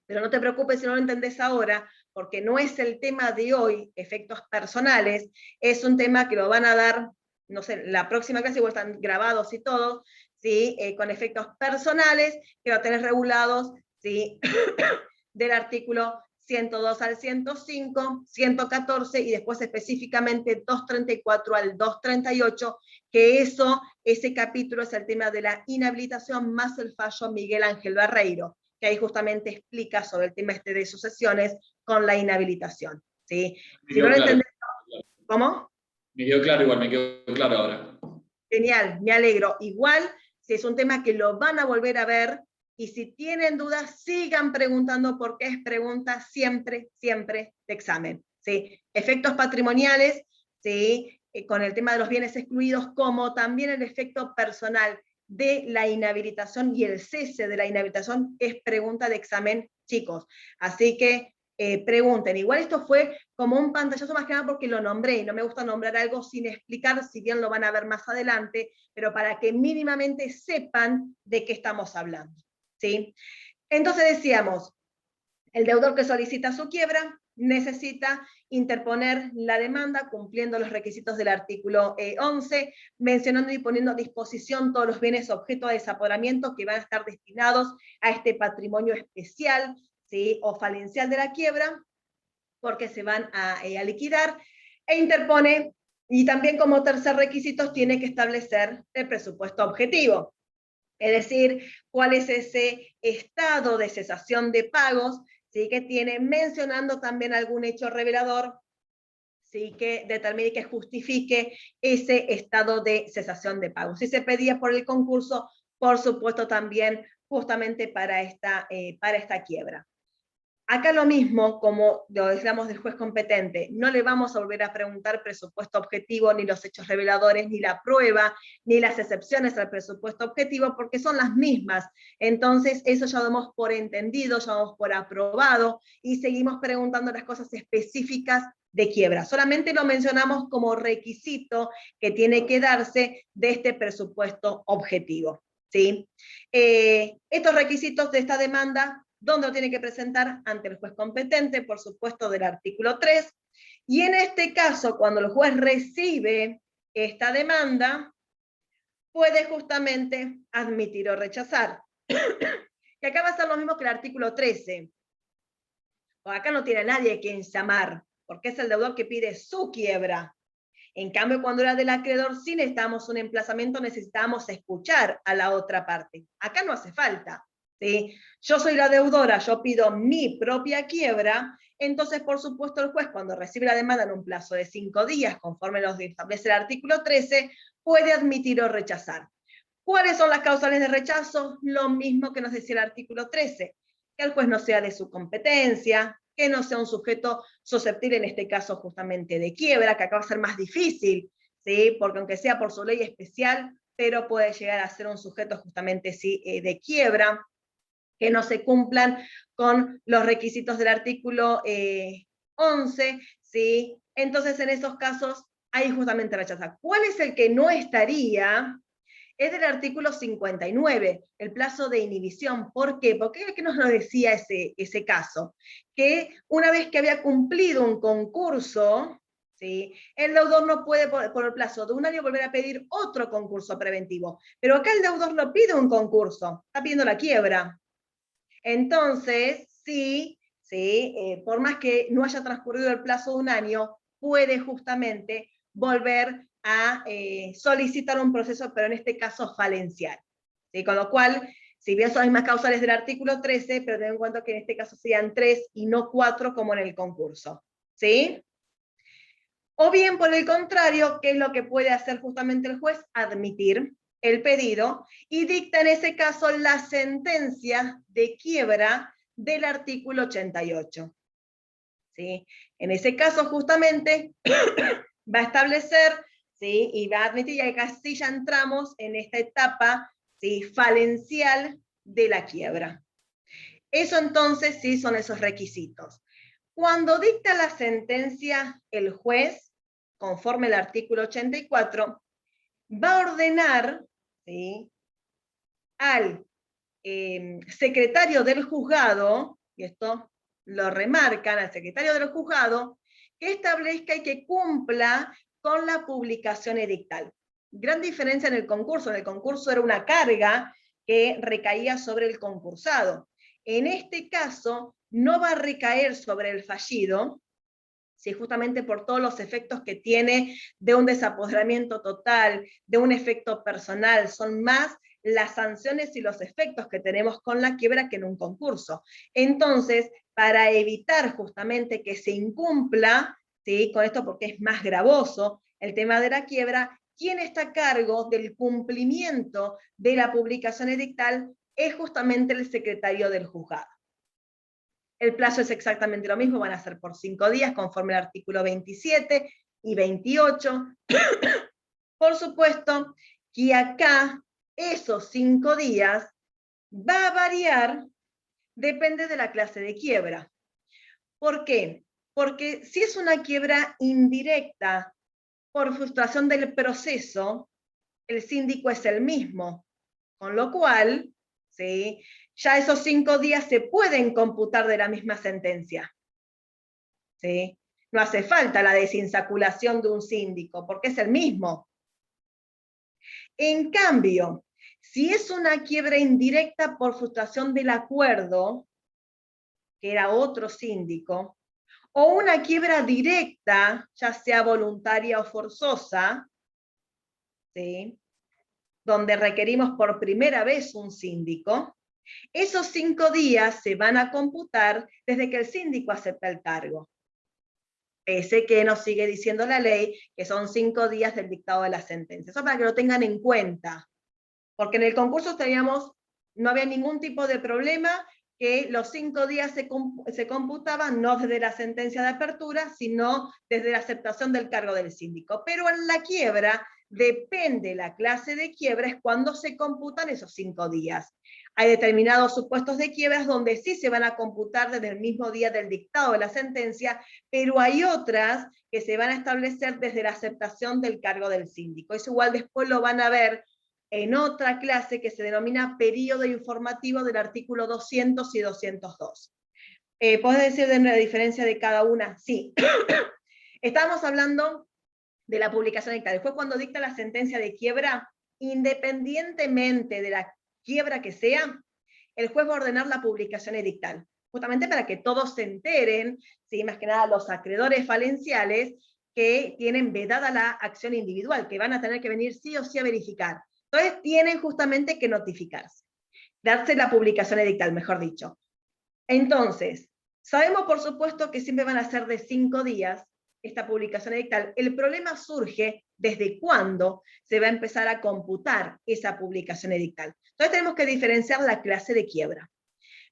Pero no te preocupes si no lo entendés ahora, porque no es el tema de hoy, efectos personales, es un tema que lo van a dar, no sé, la próxima clase igual están grabados y todo, ¿sí? Con efectos personales, que lo tenés regulados, ¿sí? Del artículo 102 al 105, 114 y después específicamente 234 al 238, que ese capítulo es el tema de la inhabilitación más el fallo Miguel Ángel Barreiro, que ahí justamente explica sobre el tema este de sucesiones con la inhabilitación. ¿Sí? Si no lo entendés, ¿cómo? Me quedó claro igual, me quedó claro ahora. Genial, me alegro. Igual, si es un tema que lo van a volver a ver, y si tienen dudas, sigan preguntando porque es pregunta siempre, siempre de examen. ¿Sí? Efectos patrimoniales, ¿sí? Con el tema de los bienes excluidos, como también el efecto personal de la inhabilitación y el cese de la inhabilitación es pregunta de examen, chicos. Así que pregunten. Igual esto fue como un pantallazo más que nada porque lo nombré, y no me gusta nombrar algo sin explicar, si bien lo van a ver más adelante, pero para que mínimamente sepan de qué estamos hablando. ¿Sí? Entonces decíamos, el deudor que solicita su quiebra necesita interponer la demanda cumpliendo los requisitos del artículo 11, mencionando y poniendo a disposición todos los bienes objeto de desapoderamiento que van a estar destinados a este patrimonio especial, ¿sí? O falencial de la quiebra, porque se van a liquidar, e interpone, y también como tercer requisito tiene que establecer el presupuesto objetivo. Es decir, cuál es ese estado de cesación de pagos, ¿sí? Que tiene, mencionando también algún hecho revelador, ¿sí? Que determine y que justifique ese estado de cesación de pagos. Si se pedía por el concurso, por supuesto también justamente para esta quiebra. Acá lo mismo, como lo decíamos del juez competente, no le vamos a volver a preguntar presupuesto objetivo, ni los hechos reveladores, ni la prueba, ni las excepciones al presupuesto objetivo, porque son las mismas. Entonces, eso ya damos por entendido, ya damos por aprobado, y seguimos preguntando las cosas específicas de quiebra. Solamente lo mencionamos como requisito que tiene que darse de este presupuesto objetivo, ¿sí? Estos requisitos de esta demanda, ¿dónde lo tiene que presentar? Ante el juez competente, por supuesto, del artículo 3. Y en este caso, cuando el juez recibe esta demanda, puede justamente admitir o rechazar. Que acá va a ser lo mismo que el artículo 13. O acá no tiene nadie a quien llamar, porque es el deudor que pide su quiebra. En cambio, cuando era del acreedor, sí necesitamos un emplazamiento, necesitamos escuchar a la otra parte. Acá no hace falta. ¿Sí? Yo soy la deudora, yo pido mi propia quiebra, entonces por supuesto el juez cuando recibe la demanda en un plazo de 5 días, conforme los establece el artículo 13, puede admitir o rechazar. ¿Cuáles son las causales de rechazo? Lo mismo que nos decía el artículo 13, que el juez no sea de su competencia, que no sea un sujeto susceptible, en este caso justamente de quiebra, que acá va a ser más difícil, ¿sí? Porque aunque sea por su ley especial, pero puede llegar a ser un sujeto justamente sí, de quiebra, que no se cumplan con los requisitos del artículo 11, ¿sí? Entonces en esos casos ahí justamente rechaza. ¿Cuál es el que no estaría? Es del artículo 59, el plazo de inhibición. ¿Por qué? Porque ¿qué nos lo decía ese caso? Que una vez que había cumplido un concurso, ¿sí? El deudor no puede por el plazo de un año volver a pedir otro concurso preventivo. Pero acá el deudor no pide un concurso, está pidiendo la quiebra. Entonces, sí, por más que no haya transcurrido el plazo de un año, puede justamente volver a solicitar un proceso, pero en este caso falencial. ¿Sí? Con lo cual, si bien son las mismas causales del artículo 13, pero ten en cuenta que en este caso serían 3 y no 4 como en el concurso. ¿Sí? O bien, por el contrario, ¿qué es lo que puede hacer justamente el juez? Admitir el pedido y dicta en ese caso la sentencia de quiebra del artículo 88. ¿Sí? En ese caso justamente va a establecer, ¿sí? Y va a admitir, y acá sí ya entramos en esta etapa, ¿sí? Falencial de la quiebra. Eso entonces sí son esos requisitos. Cuando dicta la sentencia el juez, conforme al artículo 84, va a ordenar, ¿sí? Al secretario del juzgado, y esto lo remarcan, al secretario del juzgado, que establezca y que cumpla con la publicación edictal. Gran diferencia en el concurso. En el concurso era una carga que recaía sobre el concursado. En este caso, no va a recaer sobre el fallido, ¿sí? Justamente por todos los efectos que tiene de un desapoderamiento total, de un efecto personal, son más las sanciones y los efectos que tenemos con la quiebra que en un concurso. Entonces, para evitar justamente que se incumpla, ¿sí? Con esto porque es más gravoso el tema de la quiebra, quien está a cargo del cumplimiento de la publicación edictal es justamente el secretario del juzgado. El plazo es exactamente lo mismo, van a ser por 5 días, conforme al artículo 27 y 28. Por supuesto que acá esos 5 días va a variar, depende de la clase de quiebra. ¿Por qué? Porque si es una quiebra indirecta por frustración del proceso, el síndico es el mismo, con lo cual, ¿sí? Ya esos 5 días se pueden computar de la misma sentencia. ¿Sí? No hace falta la desinsaculación de un síndico, porque es el mismo. En cambio, si es una quiebra indirecta por frustración del acuerdo, que era otro síndico, o una quiebra directa, ya sea voluntaria o forzosa, ¿sí?, donde requerimos por primera vez un síndico, esos 5 días se van a computar desde que el síndico acepta el cargo. Pese que nos sigue diciendo la ley que son 5 días del dictado de la sentencia. Eso para que lo tengan en cuenta. Porque en el concurso no había ningún tipo de problema, que los 5 días se computaban no desde la sentencia de apertura, sino desde la aceptación del cargo del síndico. Pero en la quiebra, depende la clase de quiebra, es cuando se computan esos 5 días. Hay determinados supuestos de quiebras donde sí se van a computar desde el mismo día del dictado de la sentencia, pero hay otras que se van a establecer desde la aceptación del cargo del síndico. Eso igual después lo van a ver en otra clase que se denomina periodo informativo del artículo 200 y 202. ¿Podés decir de la diferencia de cada una? Sí. Estamos hablando de la publicación dictal. Después, cuando dicta la sentencia de quiebra, independientemente de la quiebra que sea, el juez va a ordenar la publicación edictal, justamente para que todos se enteren, ¿sí?, más que nada los acreedores falenciales que tienen vedada la acción individual, que van a tener que venir sí o sí a verificar. Entonces tienen justamente que notificarse, darse la publicación edictal, mejor dicho. Entonces, sabemos por supuesto que siempre van a ser de 5 días esta publicación edictal. El problema surge desde cuándo se va a empezar a computar esa publicación edictal. Entonces tenemos que diferenciar la clase de quiebra.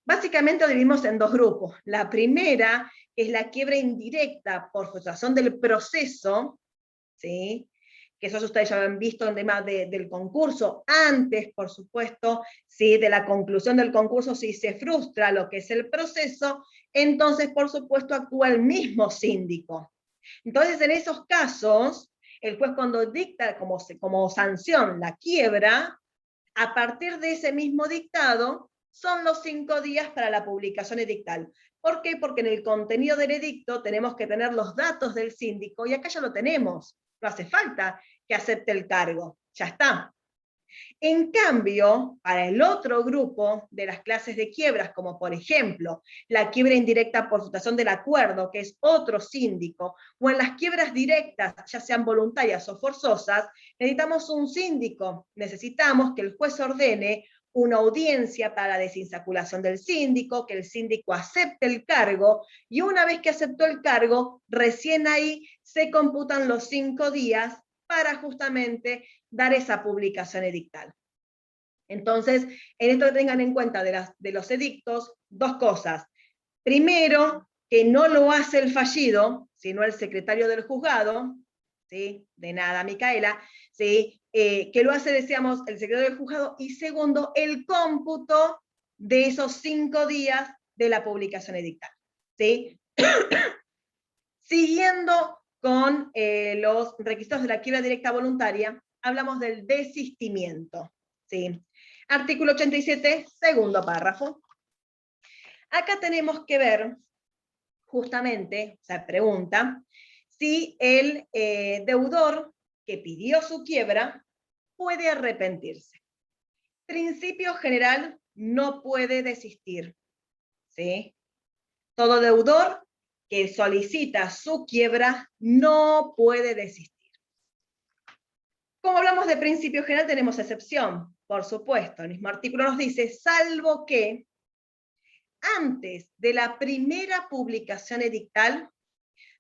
Básicamente lo dividimos en 2 grupos. La primera es la quiebra indirecta por frustración del proceso, ¿sí?, que eso ustedes ya han visto en tema del concurso, antes, por supuesto, ¿sí?, de la conclusión del concurso, si se frustra lo que es el proceso, entonces, por supuesto, actúa el mismo síndico. Entonces, en esos casos, el juez cuando dicta como sanción la quiebra, a partir de ese mismo dictado, son los 5 días para la publicación edictal. ¿Por qué? Porque en el contenido del edicto tenemos que tener los datos del síndico, y acá ya lo tenemos. No hace falta que acepte el cargo, ya está. En cambio, para el otro grupo de las clases de quiebras, como por ejemplo, la quiebra indirecta por frustración del acuerdo, que es otro síndico, o en las quiebras directas, ya sean voluntarias o forzosas, necesitamos un síndico, necesitamos que el juez ordene una audiencia para la desinsaculación del síndico, que el síndico acepte el cargo, y una vez que aceptó el cargo, recién ahí se computan los 5 días para justamente dar esa publicación edictal. Entonces, en esto tengan en cuenta de los edictos 2 cosas. Primero, que no lo hace el fallido, sino el secretario del juzgado, ¿sí?, de nada, Micaela, ¿sí?, que lo hace, decíamos, el secretario del juzgado, y segundo, el cómputo de esos 5 días de la publicación edictal, ¿sí? Siguiendo con los requisitos de la quiebra directa voluntaria, hablamos del desistimiento, ¿sí? Artículo 87, segundo párrafo. Acá tenemos que ver, justamente, o sea, pregunta, si el deudor que pidió su quiebra puede arrepentirse. Principio general, no puede desistir, ¿sí? Todo deudor que solicita su quiebra no puede desistir. Como hablamos de principio general, tenemos excepción, por supuesto. El mismo artículo nos dice, salvo que antes de la primera publicación edictal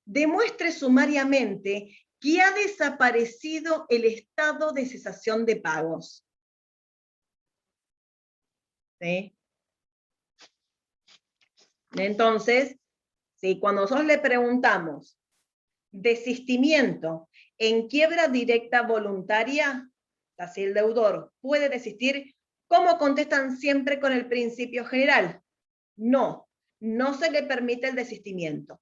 demuestre sumariamente que ha desaparecido el estado de cesación de pagos. ¿Sí? Entonces, ¿sí?, cuando nosotros le preguntamos desistimiento en quiebra directa voluntaria, si el deudor puede desistir, ¿cómo contestan siempre con el principio general? No, no se le permite el desistimiento.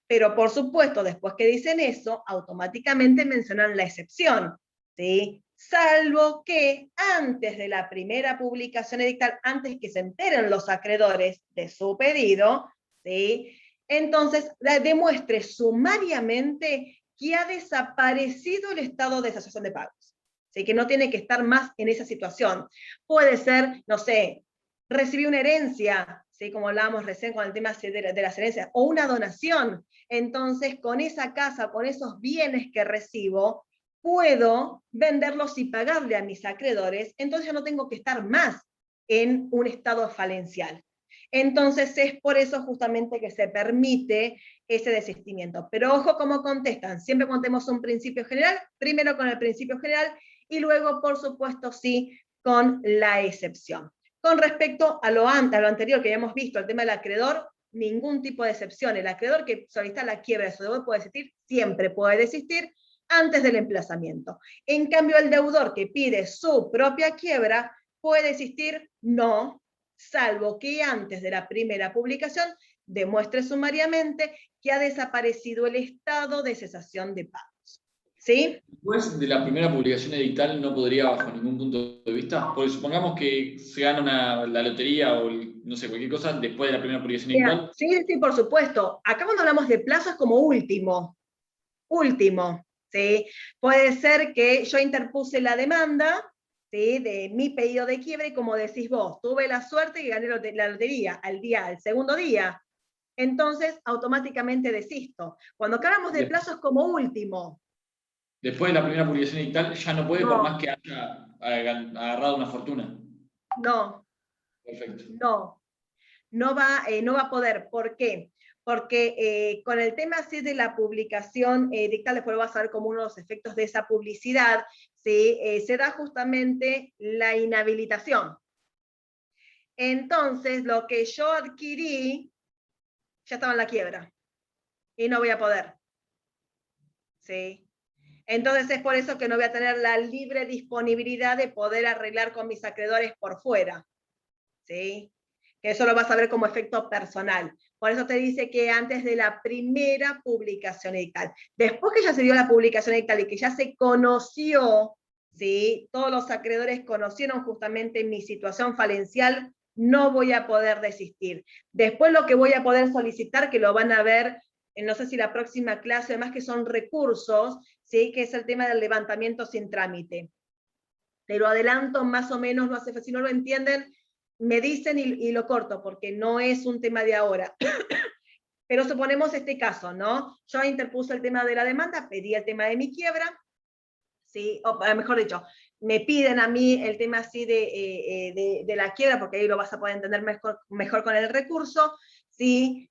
Pero por supuesto, después que dicen eso, automáticamente mencionan la excepción, ¿sí? Salvo que antes de la primera publicación edictal, antes que se enteren los acreedores de su pedido, ¿sí?, entonces demuestre sumariamente que ha desaparecido el estado de cesación de pagos. ¿Sí? Que no tiene que estar más en esa situación. Puede ser, no sé, recibí una herencia, ¿sí? Como hablábamos recién con el tema de las herencias, o una donación. Entonces, con esa casa, con esos bienes que recibo, puedo venderlos y pagarle a mis acreedores, entonces yo no tengo que estar más en un estado falencial. Entonces es por eso justamente que se permite ese desistimiento. Pero ojo cómo contestan, siempre contemos un principio general, primero con el principio general y luego, por supuesto, sí, con la excepción. Con respecto a lo anterior que ya hemos visto, el tema del acreedor, ningún tipo de excepción. El acreedor que solicita la quiebra de su deudor puede desistir, siempre puede desistir antes del emplazamiento. En cambio, el deudor que pide su propia quiebra puede desistir, no, salvo que antes de la primera publicación demuestre sumariamente que ha desaparecido el estado de cesación de pagos. ¿Sí? Después de la primera publicación edictal no podría, bajo ningún punto de vista, porque supongamos que se gana la lotería o no sé, cualquier cosa después de la primera publicación edictal. Sí, sí, por supuesto. Acá cuando hablamos de plazo es como último, ¿sí? Puede ser que yo interpuse la demanda, ¿sí? De mi pedido de quiebra y como decís vos, tuve la suerte que gané la lotería al segundo día. Entonces, automáticamente desisto. Cuando hablamos de plazo es como último. Después de la primera publicación edictal ya no puede, No. por más que haya agarrado una fortuna. No. Perfecto. No va a poder. ¿Por qué? Porque con el tema así de la publicación edictal, después vas a ver como uno de los efectos de esa publicidad, ¿sí? Se da justamente la inhabilitación. Entonces, lo que yo adquirí ya estaba en la quiebra y no voy a poder. ¿Sí? Entonces es por eso que no voy a tener la libre disponibilidad de poder arreglar con mis acreedores por fuera. ¿Sí? Que eso lo vas a ver como efecto personal. Por eso te dice que antes de la primera publicación edictal. Después que ya se dio la publicación edictal y que ya se conoció, ¿sí? Todos los acreedores conocieron justamente mi situación falencial, no voy a poder desistir. Después lo que voy a poder solicitar, que lo van a ver, no sé si la próxima clase, además que son recursos, ¿sí? Que es el tema del levantamiento sin trámite. Pero adelanto más o menos, si no lo entienden, me dicen y lo corto, porque no es un tema de ahora. Pero suponemos este caso, ¿no? Yo interpuse el tema de la demanda, pedí el tema de mi quiebra, ¿sí? O mejor dicho, me piden a mí el tema así de la quiebra, porque ahí lo vas a poder entender mejor con el recurso, ¿sí?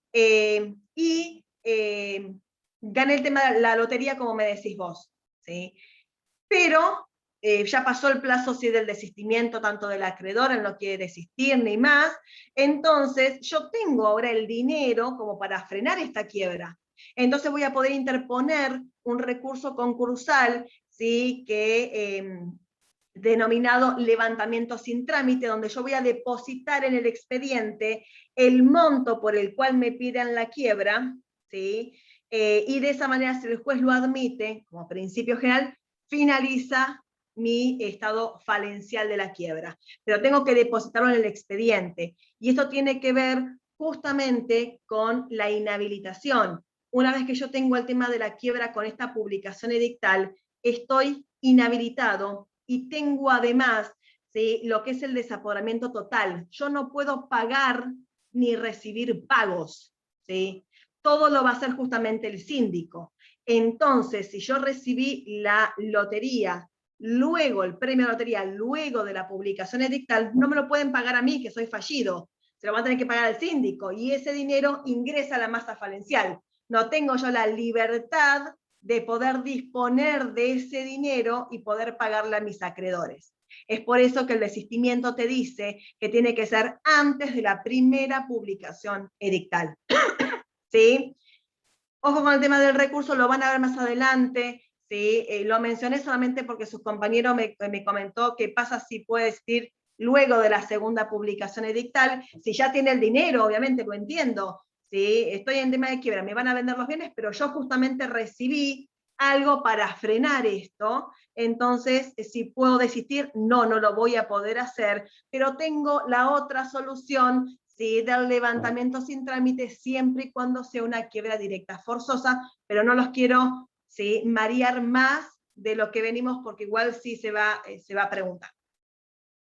Gané el tema de la lotería, como me decís vos, ¿sí? Pero ya pasó el plazo sí, del desistimiento tanto del acreedor, él no quiere desistir ni más, entonces yo tengo ahora el dinero como para frenar esta quiebra. Entonces voy a poder interponer un recurso concursal, ¿sí? Denominado levantamiento sin trámite, donde yo voy a depositar en el expediente el monto por el cual me piden la quiebra, ¿sí? Y de esa manera, si el juez lo admite, como principio general, finaliza mi estado falencial de la quiebra. Pero tengo que depositarlo en el expediente. Y esto tiene que ver justamente con la inhabilitación. Una vez que yo tengo el tema de la quiebra con esta publicación edictal, estoy inhabilitado y tengo además, ¿sí? Lo que es el desapoderamiento total. Yo no puedo pagar ni recibir pagos, ¿sí? Todo lo va a hacer justamente el síndico. Entonces, si yo recibí la lotería, luego el premio de lotería, luego de la publicación edictal, no me lo pueden pagar a mí, que soy fallido. Se lo van a tener que pagar al síndico y ese dinero ingresa a la masa falencial. No tengo yo la libertad de poder disponer de ese dinero y poder pagarle a mis acreedores. Es por eso que el desistimiento te dice que tiene que ser antes de la primera publicación edictal. ¿Sí? Ojo con el tema del recurso, lo van a ver más adelante, ¿sí? Lo mencioné solamente porque su compañero me comentó qué pasa si puede decir luego de la segunda publicación edictal, si ya tiene el dinero, obviamente lo entiendo, ¿sí? Estoy en tema de quiebra, me van a vender los bienes, pero yo justamente recibí algo para frenar esto, entonces si puedo desistir, no lo voy a poder hacer, pero tengo la otra solución, ¿sí? Del levantamiento sin trámite siempre y cuando sea una quiebra directa forzosa, pero no los quiero, ¿sí? Marear más de lo que venimos porque igual sí se va a preguntar.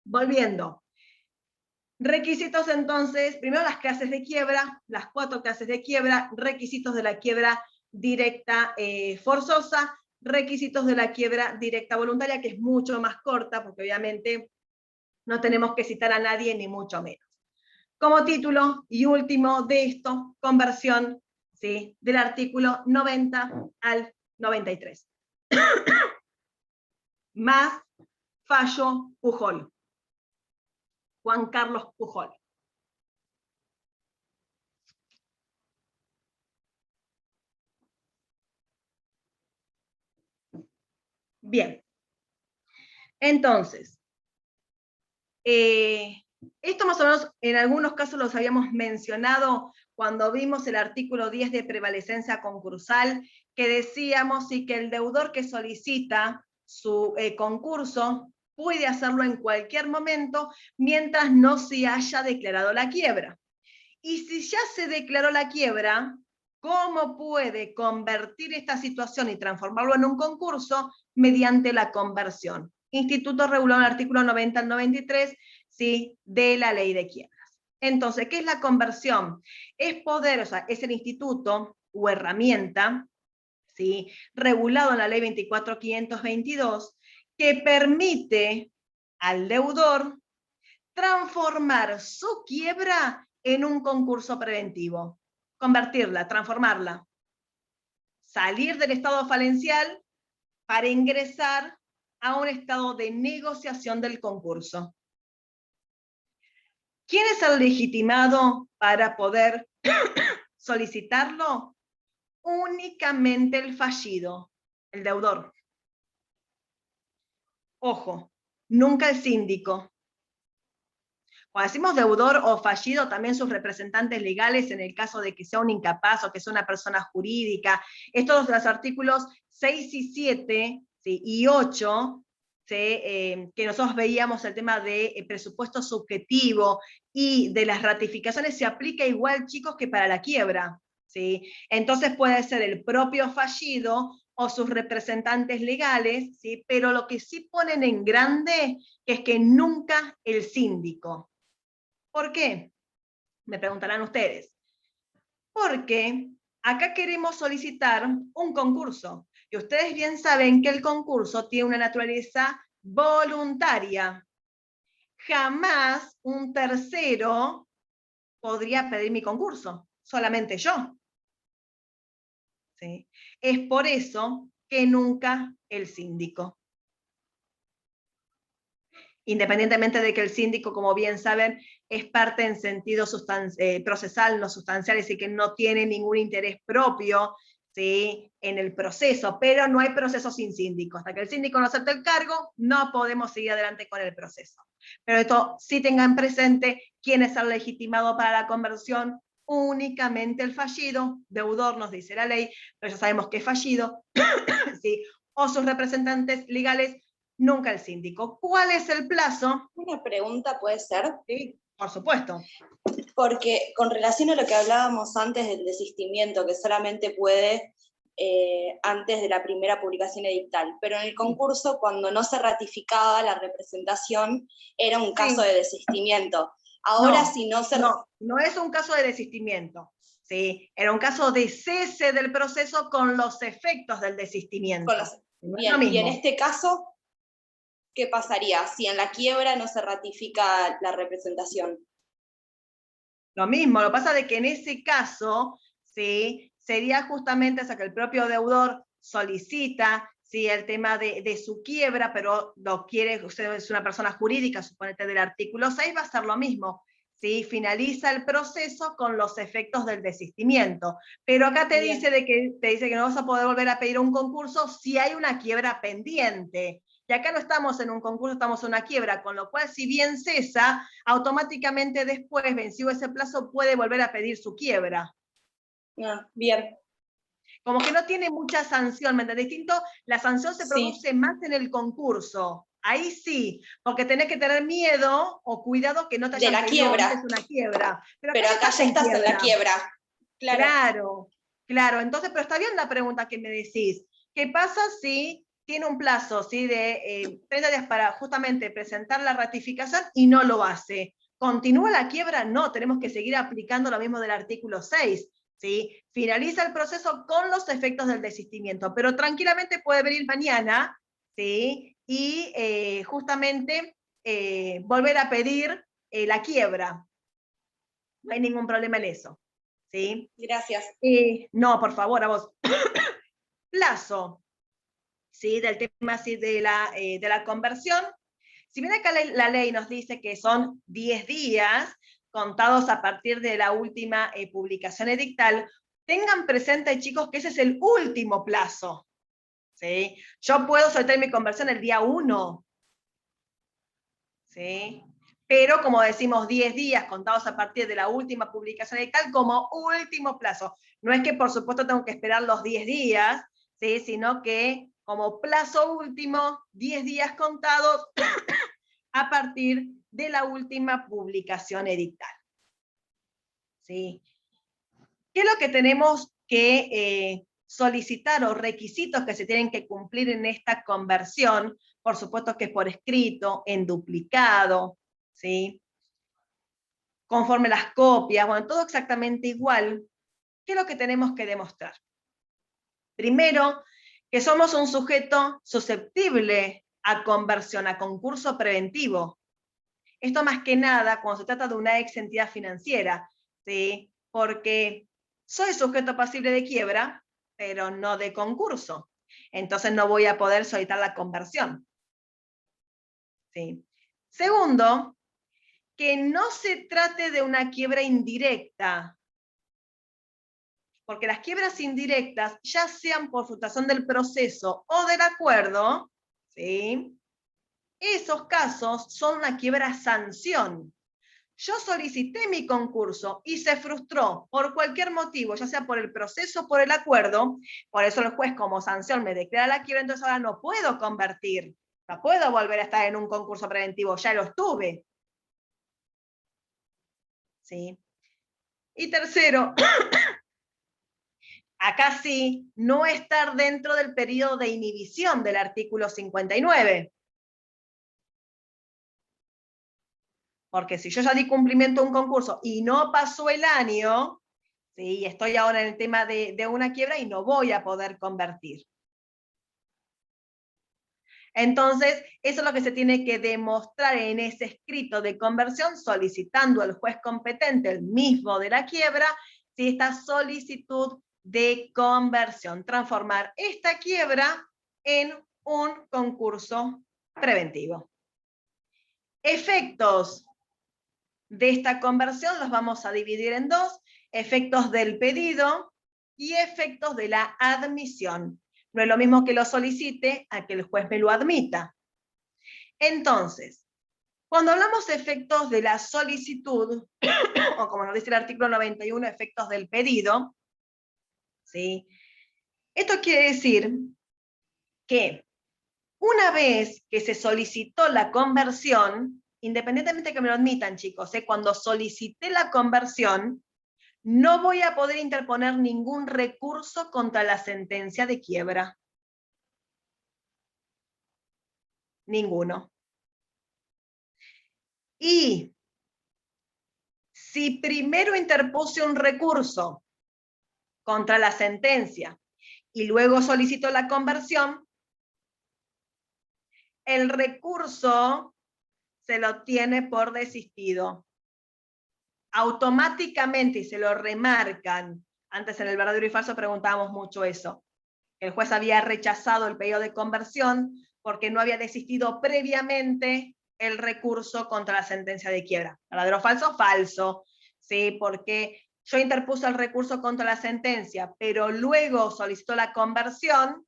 Volviendo. Requisitos entonces, primero las clases de quiebra, las 4 clases de quiebra, requisitos de la quiebra directa forzosa, requisitos de la quiebra directa voluntaria, que es mucho más corta, porque obviamente no tenemos que citar a nadie, ni mucho menos. Como título y último de esto, conversión, ¿sí?, del artículo 90 al 93. Más fallo Pujol. Juan Carlos Pujol. Bien. Entonces, esto más o menos en algunos casos los habíamos mencionado cuando vimos el artículo 10 de prevalecencia concursal, que decíamos sí, que el deudor que solicita su concurso puede hacerlo en cualquier momento mientras no se haya declarado la quiebra. Y si ya se declaró la quiebra, ¿cómo puede convertir esta situación y transformarlo en un concurso? Mediante la conversión. Instituto regulado en el artículo 90 al 93, ¿sí?, de la ley de quiebras. Entonces, ¿qué es la conversión? Es poder, o sea, es el instituto o herramienta, ¿sí?, regulado en la ley 24.522, que permite al deudor transformar su quiebra en un concurso preventivo. Convertirla, transformarla. Salir del estado falencial para ingresar a un estado de negociación del concurso. ¿Quién es el legitimado para poder solicitarlo? Únicamente el fallido, el deudor. Ojo, nunca el síndico. Cuando decimos deudor o fallido, también sus representantes legales en el caso de que sea un incapaz o que sea una persona jurídica. Estos los artículos 6 y 7, ¿sí?, y 8, ¿sí?, que nosotros veíamos el tema de presupuesto subjetivo y de las ratificaciones, se aplica igual, chicos, que para la quiebra, ¿sí? Entonces puede ser el propio fallido o sus representantes legales, ¿sí?, pero lo que sí ponen en grande es que nunca el síndico. ¿Por qué? Me preguntarán ustedes. Porque acá queremos solicitar un concurso. Y ustedes bien saben que el concurso tiene una naturaleza voluntaria. Jamás un tercero podría pedir mi concurso, solamente yo. ¿Sí? Es por eso que nunca el síndico. Independientemente de que el síndico, como bien saben, es parte en sentido procesal, no sustancial, es decir, que no tiene ningún interés propio, ¿sí?, en el proceso, pero no hay proceso sin síndico. Hasta que el síndico no acepte el cargo, no podemos seguir adelante con el proceso. Pero esto sí tengan presente quién es el legitimado para la conversión, únicamente el fallido, deudor nos dice la ley, pero ya sabemos que es fallido, ¿sí?, o sus representantes legales, nunca el síndico. ¿Cuál es el plazo? Una pregunta puede ser. Sí, por supuesto. Porque con relación a lo que hablábamos antes del desistimiento, que solamente puede antes de la primera publicación edictal, pero en el concurso, cuando no se ratificaba la representación, era un caso de desistimiento. Ahora, no, si no se... No es un caso de desistimiento. ¿Sí? Era un caso de cese del proceso con los efectos del desistimiento. Bien, y en este caso, ¿qué pasaría si en la quiebra no se ratifica la representación? Lo mismo, lo que pasa es que en ese caso, ¿sí?, sería justamente, o sea, que el propio deudor solicita, ¿sí?, el tema de su quiebra, pero lo quiere, usted es una persona jurídica, suponete del artículo 6, va a ser lo mismo, ¿sí? Finaliza el proceso con los efectos del desistimiento. Pero acá te dice que no vas a poder volver a pedir un concurso si hay una quiebra pendiente. Y acá no estamos en un concurso, estamos en una quiebra, con lo cual si bien cesa, automáticamente después, vencido ese plazo, puede volver a pedir su quiebra. Bien. Como que no tiene mucha sanción, ¿me entiendes? Distinto, la sanción se produce más en el concurso. Ahí sí, porque tenés que tener miedo o cuidado que no te hayan pedido antes una quiebra. Pero acá ya estás en la quiebra. Claro. Entonces, pero está bien la pregunta que me decís. ¿Qué pasa si tiene un plazo, ¿sí?, de 30 días para justamente presentar la ratificación y no lo hace? ¿Continúa la quiebra? No, tenemos que seguir aplicando lo mismo del artículo 6. ¿Sí? Finaliza el proceso con los efectos del desistimiento, pero tranquilamente puede venir mañana, ¿sí? Y justamente volver a pedir la quiebra. No hay ningún problema en eso. ¿Sí? Gracias. No, por favor, a vos. Plazo, ¿sí? Del tema ¿sí? de la conversión. Si bien acá la ley nos dice que son 10 días contados a partir de la última publicación edictal, tengan presente, chicos, que ese es el último plazo. ¿Sí? Yo puedo soltar mi conversión el día 1. ¿Sí? Pero, como decimos, 10 días contados a partir de la última publicación edictal como último plazo. No es que, por supuesto, tengo que esperar los 10 días, ¿sí? Sino que como plazo último, 10 días contados a partir de la última publicación edictal. ¿Sí? ¿Qué es lo que tenemos que solicitar o requisitos que se tienen que cumplir en esta conversión? Por supuesto que por escrito, en duplicado, ¿sí? Conforme las copias, bueno, todo exactamente igual. ¿Qué es lo que tenemos que demostrar? Primero, que somos un sujeto susceptible a conversión, a concurso preventivo. Esto más que nada cuando se trata de una ex entidad financiera, ¿sí? Porque soy sujeto pasible de quiebra, pero no de concurso. Entonces no voy a poder solicitar la conversión. ¿Sí? Segundo, que no se trate de una quiebra indirecta, porque las quiebras indirectas, ya sean por frustración del proceso o del acuerdo, ¿sí? Esos casos son una quiebra sanción. Yo solicité mi concurso y se frustró por cualquier motivo, ya sea por el proceso o por el acuerdo, por eso el juez como sanción me declara la quiebra, entonces ahora no puedo convertir, no puedo volver a estar en un concurso preventivo, ya lo estuve. ¿Sí? Y tercero, acá sí, no estar dentro del periodo de inhibición del artículo 59. Porque si yo ya di cumplimiento a un concurso y no pasó el año, ¿sí? Estoy ahora en el tema de una quiebra y no voy a poder convertir. Entonces, eso es lo que se tiene que demostrar en ese escrito de conversión, solicitando al juez competente, el mismo de la quiebra, si esta solicitud de conversión, transformar esta quiebra en un concurso preventivo. Efectos de esta conversión los vamos a dividir en dos: efectos del pedido y efectos de la admisión. No es lo mismo que lo solicite a que el juez me lo admita. Entonces, cuando hablamos de efectos de la solicitud, o como nos dice el artículo 91, efectos del pedido, ¿sí? Esto quiere decir que una vez que se solicitó la conversión, independientemente de que me lo admitan, chicos, cuando solicité la conversión, no voy a poder interponer ningún recurso contra la sentencia de quiebra. Ninguno. Y si primero interpuse un recurso contra la sentencia y luego solicito la conversión, el recurso se lo tiene por desistido. Automáticamente, y se lo remarcan, antes en el verdadero y falso preguntábamos mucho eso, el juez había rechazado el pedido de conversión porque no había desistido previamente el recurso contra la sentencia de quiebra. ¿Verdadero o falso? Falso. ¿Sí? Porque yo interpuse el recurso contra la sentencia, pero luego solicitó la conversión,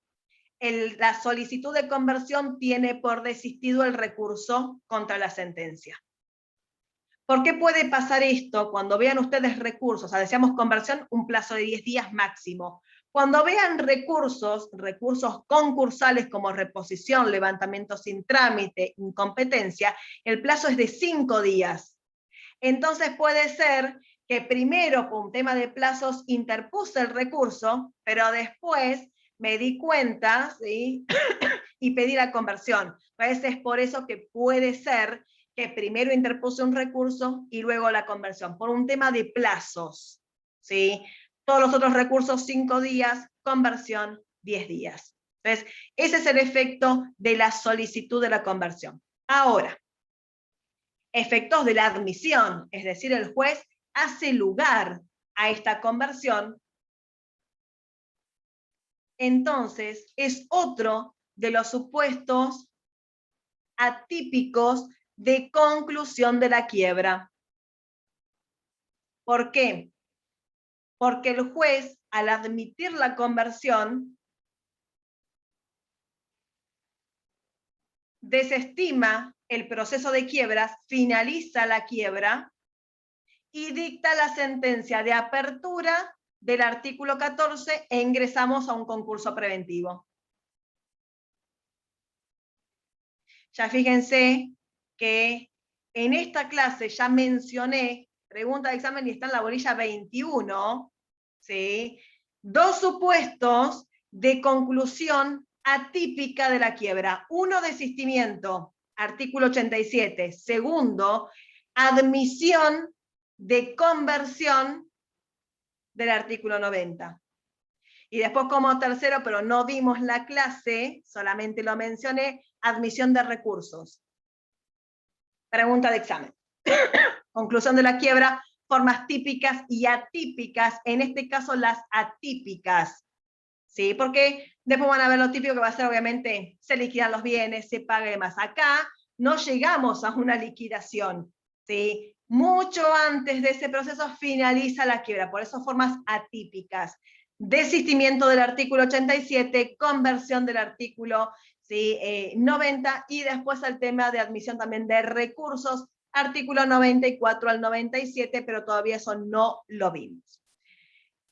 la solicitud de conversión tiene por desistido el recurso contra la sentencia. ¿Por qué puede pasar esto? Cuando vean ustedes recursos, o sea, decíamos conversión, un plazo de 10 días máximo. Cuando vean recursos concursales como reposición, levantamiento sin trámite, incompetencia, el plazo es de 5 días. Entonces puede ser que primero, por un tema de plazos, interpuse el recurso, pero después me di cuenta, ¿sí? y pedí la conversión. A veces es por eso que puede ser que primero interpuse un recurso y luego la conversión, por un tema de plazos, ¿sí? Todos los otros recursos 5 días, conversión 10 días. Entonces, ese es el efecto de la solicitud de la conversión. Ahora, efectos de la admisión, es decir, el juez hace lugar a esta conversión, entonces es otro de los supuestos atípicos de conclusión de la quiebra. ¿Por qué? Porque el juez, al admitir la conversión, desestima el proceso de quiebras, finaliza la quiebra y dicta la sentencia de apertura del artículo 14 e ingresamos a un concurso preventivo. Ya fíjense que en esta clase ya mencioné, pregunta de examen y está en la bolilla 21, ¿sí? 2 supuestos de conclusión atípica de la quiebra. Uno, desistimiento, artículo 87. Segundo, admisión de conversión del artículo 90. Y después como tercero, pero no vimos la clase, solamente lo mencioné, admisión de recursos. Pregunta de examen. Conclusión de la quiebra, formas típicas y atípicas, en este caso las atípicas. ¿Sí? Porque después van a ver lo típico que va a ser, obviamente, se liquidan los bienes, se paga y demás. Acá no llegamos a una liquidación, ¿sí? Mucho antes de ese proceso finaliza la quiebra, por eso formas atípicas. Desistimiento del artículo 87, conversión del artículo, ¿sí? 90, y después el tema de admisión también de recursos, artículo 94 al 97, pero todavía eso no lo vimos.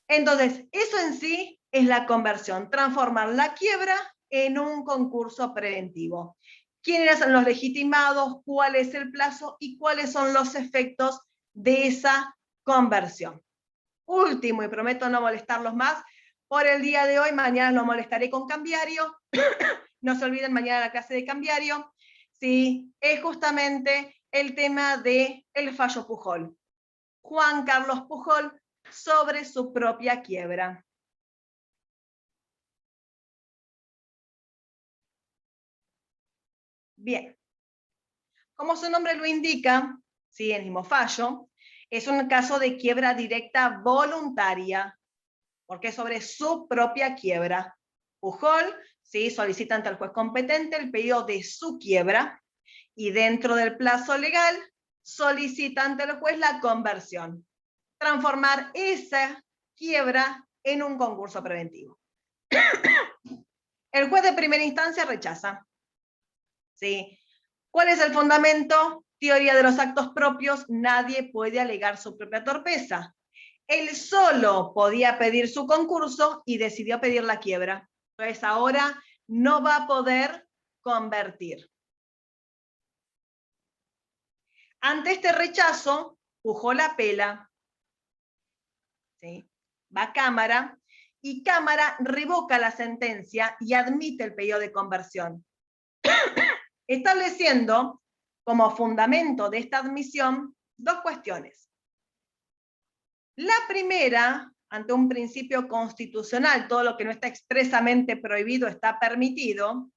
Entonces, eso en sí es la conversión, transformar la quiebra en un concurso preventivo. ¿Quiénes son los legitimados? ¿Cuál es el plazo? ¿Y cuáles son los efectos de esa conversión? Último, y prometo no molestarlos más, por el día de hoy, mañana los molestaré con cambiario. No se olviden, mañana la clase de cambiario. Sí, es justamente el tema del fallo Pujol. Juan Carlos Pujol sobre su propia quiebra. Bien. Como su nombre lo indica, ¿sí? El mismo fallo, es un caso de quiebra directa voluntaria, porque es sobre su propia quiebra. Pujol, ¿sí? Solicita ante el juez competente el pedido de su quiebra y dentro del plazo legal solicita ante el juez la conversión. Transformar esa quiebra en un concurso preventivo. El juez de primera instancia rechaza. ¿Sí? ¿Cuál es el fundamento? Teoría de los actos propios, nadie puede alegar su propia torpeza. Él solo podía pedir su concurso y decidió pedir la quiebra. Entonces ahora no va a poder convertir. Ante este rechazo, Pujol apela, ¿sí? Va a Cámara, y Cámara revoca la sentencia y admite el pedido de conversión, estableciendo como fundamento de esta admisión 2 cuestiones. La primera, ante un principio constitucional, todo lo que no está expresamente prohibido está permitido,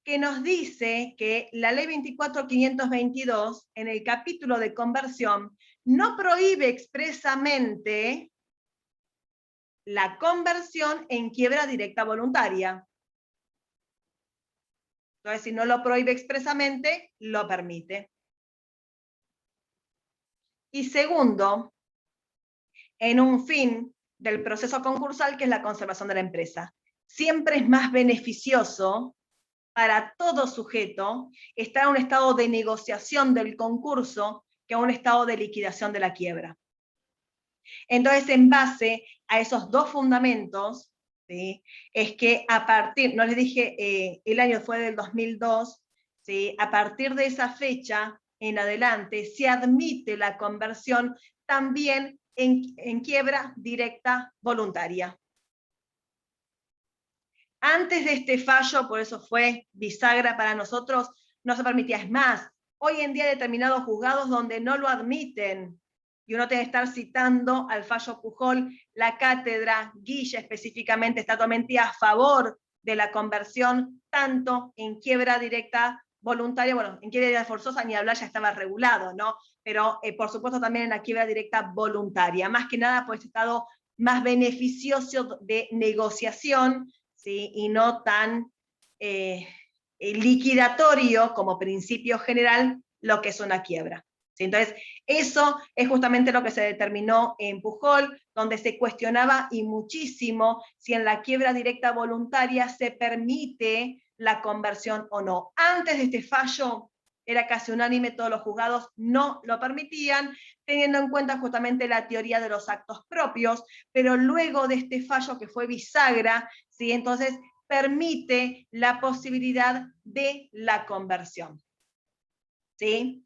que nos dice que la ley 24.522, en el capítulo de conversión, no prohíbe expresamente la conversión en quiebra directa voluntaria. Entonces, si no lo prohíbe expresamente, lo permite. Y segundo, en un fin del proceso concursal, que es la conservación de la empresa. Siempre es más beneficioso para todo sujeto estar en un estado de negociación del concurso que a un estado de liquidación de la quiebra. Entonces, en base a esos 2 fundamentos, ¿sí? Es que a partir, no les dije, el año fue del 2002, ¿sí? A partir de esa fecha en adelante se admite la conversión también en quiebra directa voluntaria. Antes de este fallo, por eso fue bisagra para nosotros, no se permitía. Es más, Hoy en día hay determinados juzgados donde no lo admiten, y uno tiene que estar citando al fallo Pujol. La cátedra Guille específicamente está totalmente a favor de la conversión, tanto en quiebra directa voluntaria, bueno, en quiebra directa forzosa ni hablar, ya estaba regulado, ¿no? Pero por supuesto también en la quiebra directa voluntaria, más que nada por este estado más beneficioso de negociación, ¿sí? Y no tan liquidatorio como principio general lo que es una quiebra. ¿Sí? Entonces, eso es justamente lo que se determinó en Pujol, donde se cuestionaba y muchísimo si en la quiebra directa voluntaria se permite la conversión o no. Antes de este fallo era casi unánime, todos los juzgados no lo permitían, teniendo en cuenta justamente la teoría de los actos propios, pero luego de este fallo que fue bisagra, ¿sí? Entonces permite la posibilidad de la conversión. ¿Sí?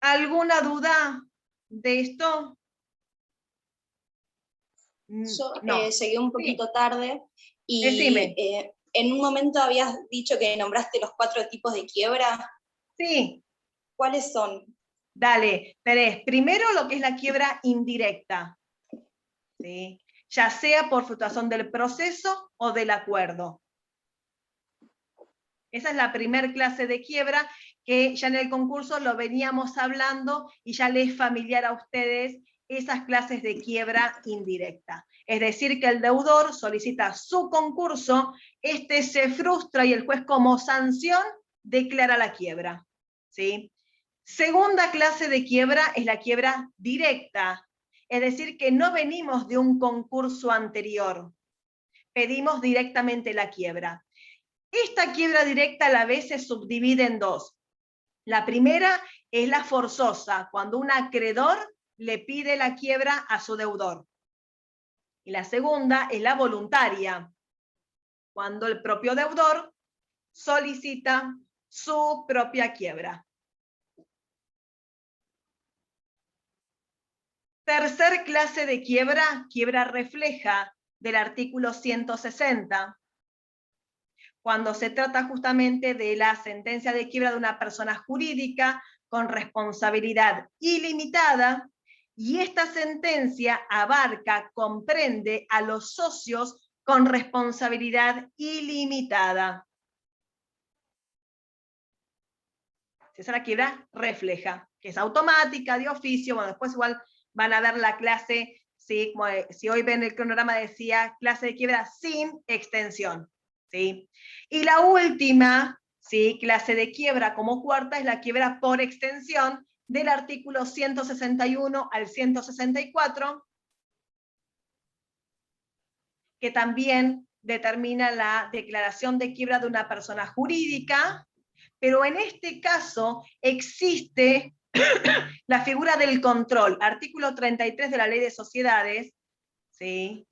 ¿Alguna duda de esto? Yo No. llegué un poquito tarde y Decime. en un momento habías dicho que nombraste los 4 tipos de quiebra. Sí. ¿Cuáles son? Dale, tenés primero lo que es la quiebra indirecta, ¿sí? Ya sea por fluctuación del proceso o del acuerdo. Esa es la primer clase de quiebra que ya en el concurso lo veníamos hablando y ya les es familiar a ustedes esas clases de quiebra indirecta. Es decir, que el deudor solicita su concurso, este se frustra y el juez como sanción declara la quiebra. ¿Sí? Segunda clase de quiebra es la quiebra directa, es decir, que no venimos de un concurso anterior, pedimos directamente la quiebra. Esta quiebra directa a la vez se subdivide en dos. La primera es la forzosa, cuando un acreedor le pide la quiebra a su deudor. Y la segunda es la voluntaria, cuando el propio deudor solicita su propia quiebra. Tercer clase de quiebra, quiebra refleja del artículo 160. Cuando se trata justamente de la sentencia de quiebra de una persona jurídica con responsabilidad ilimitada, y esta sentencia abarca, comprende a los socios con responsabilidad ilimitada. Esa es la quiebra refleja, que es automática, de oficio. Bueno, después igual van a ver la clase, ¿sí? Como si hoy ven el cronograma decía clase de quiebra sin extensión. ¿Sí? Y la última, ¿sí? Clase de quiebra como cuarta es la quiebra por extensión del artículo 161 al 164, que también determina la declaración de quiebra de una persona jurídica, pero en este caso existe la figura del control, artículo 33 de la Ley de Sociedades, ¿sí?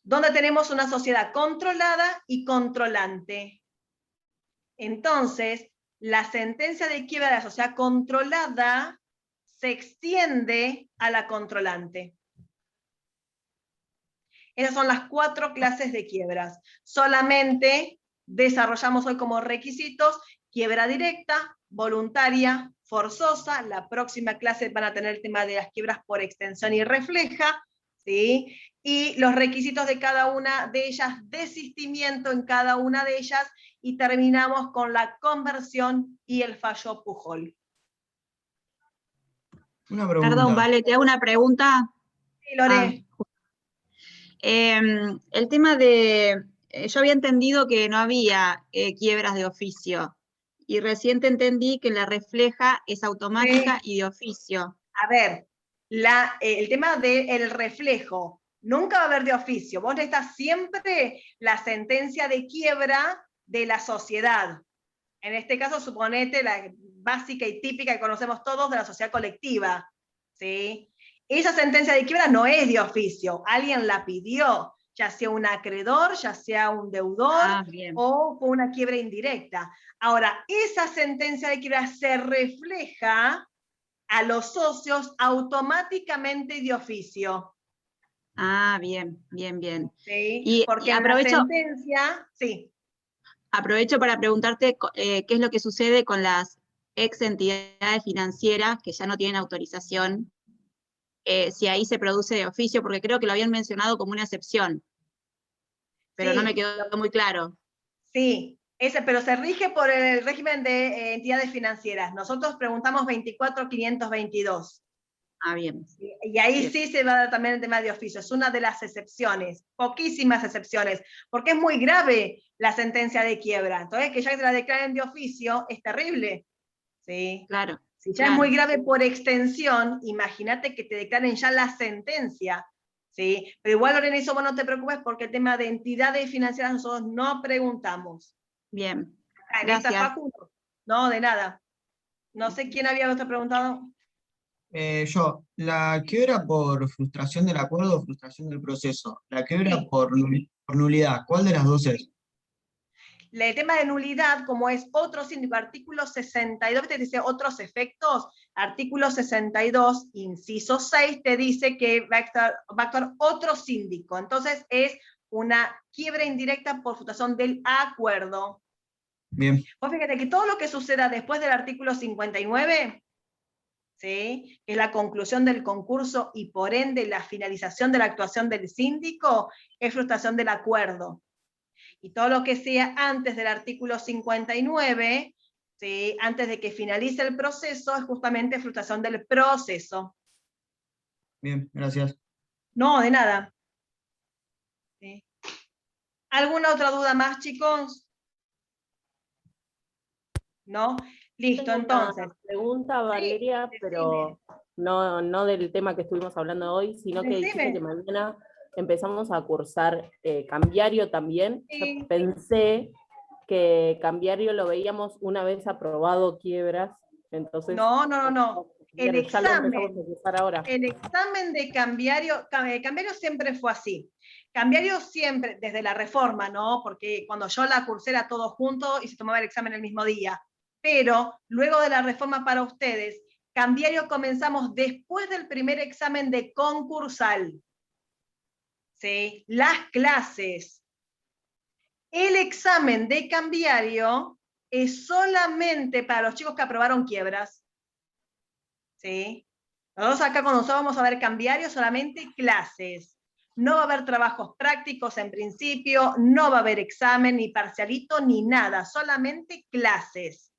Donde tenemos una sociedad controlada y controlante. Entonces, la sentencia de quiebra de la sociedad controlada se extiende a la controlante. Esas son las 4 clases de quiebras. Solamente desarrollamos hoy como requisitos quiebra directa, voluntaria, forzosa. La próxima clase van a tener el tema de las quiebras por extensión y refleja, ¿sí? Y los requisitos de cada una de ellas, desistimiento en cada una de ellas, y terminamos con la conversión y el fallo Pujol. Una pregunta. Perdón, Vale, te hago una pregunta. Sí, Lore. El tema de, yo había entendido que no había quiebras de oficio, y recién entendí que la refleja es automática y de oficio. A ver, el tema del reflejo, nunca va a haber de oficio. Vos necesitas siempre la sentencia de quiebra de la sociedad. En este caso, suponete la básica y típica que conocemos todos de la sociedad colectiva, ¿sí? Esa sentencia de quiebra no es de oficio, alguien la pidió, ya sea un acreedor, ya sea un deudor, o fue una quiebra indirecta. Ahora, esa sentencia de quiebra se refleja a los socios automáticamente de oficio. Ah, bien, bien, bien. ¿Sí? Y porque aprovecho, la sentencia, sí. Aprovecho para preguntarte qué es lo que sucede con las ex entidades financieras que ya no tienen autorización, si ahí se produce de oficio, porque creo que lo habían mencionado como una excepción, pero Sí, no me quedó muy claro. Sí, pero se rige por el régimen de entidades financieras. Nosotros preguntamos 24.522. Ah, bien. Y ahí Bien. sí se va a dar también el tema de oficio. Es una de las excepciones, poquísimas excepciones, porque es muy grave la sentencia de quiebra. Entonces, que ya te la declaren de oficio es terrible. ¿Sí? Claro. Si ya es muy grave por extensión, imagínate que te declaren ya la sentencia. ¿Sí? Pero igual, Lorena, eso vos no te preocupes porque el tema de entidades financieras nosotros no preguntamos. Bien. En esta Gracias. Facundo. No, de nada. No sé quién había otro preguntado. Yo, la quiebra por frustración del acuerdo o frustración del proceso. La quiebra Sí. por nulidad. ¿Cuál de las dos es? El tema de nulidad, como es otro síndico, artículo 62, te dice otros efectos, artículo 62, inciso 6, te dice que va a actuar otro síndico. Entonces es una quiebra indirecta por frustración del acuerdo. Bien. Vos fíjate que todo lo que suceda después del artículo 59, ¿sí?, que es la conclusión del concurso y por ende la finalización de la actuación del síndico, es frustración del acuerdo. Y todo lo que sea antes del artículo 59, ¿sí?, antes de que finalice el proceso, es justamente frustración del proceso. Bien, gracias. No, de nada. ¿Sí? ¿Alguna otra duda más, chicos? ¿No? Listo, Tengo entonces. una pregunta, Valeria, Sí, pero no del tema que estuvimos hablando hoy, sino que dijiste que mañana empezamos a cursar cambiario también. Sí. Yo pensé que cambiario lo veíamos una vez aprobado quiebras, entonces... No. El ya lo empezamos examen, a cursar ahora. el examen de cambiario siempre fue así. Cambiario siempre, desde la reforma, ¿no? Porque cuando yo la cursé era todo junto y se tomaba el examen el mismo día. Pero luego de la reforma para ustedes, cambiario comenzamos después del primer examen de concursal. ¿Sí? Las clases. El examen de cambiario es solamente para los chicos que aprobaron quiebras. ¿Sí? Nosotros acá cuando nosotros vamos a ver cambiario solamente clases. No va a haber trabajos prácticos en principio, no va a haber examen, ni parcialito, ni nada, solamente clases.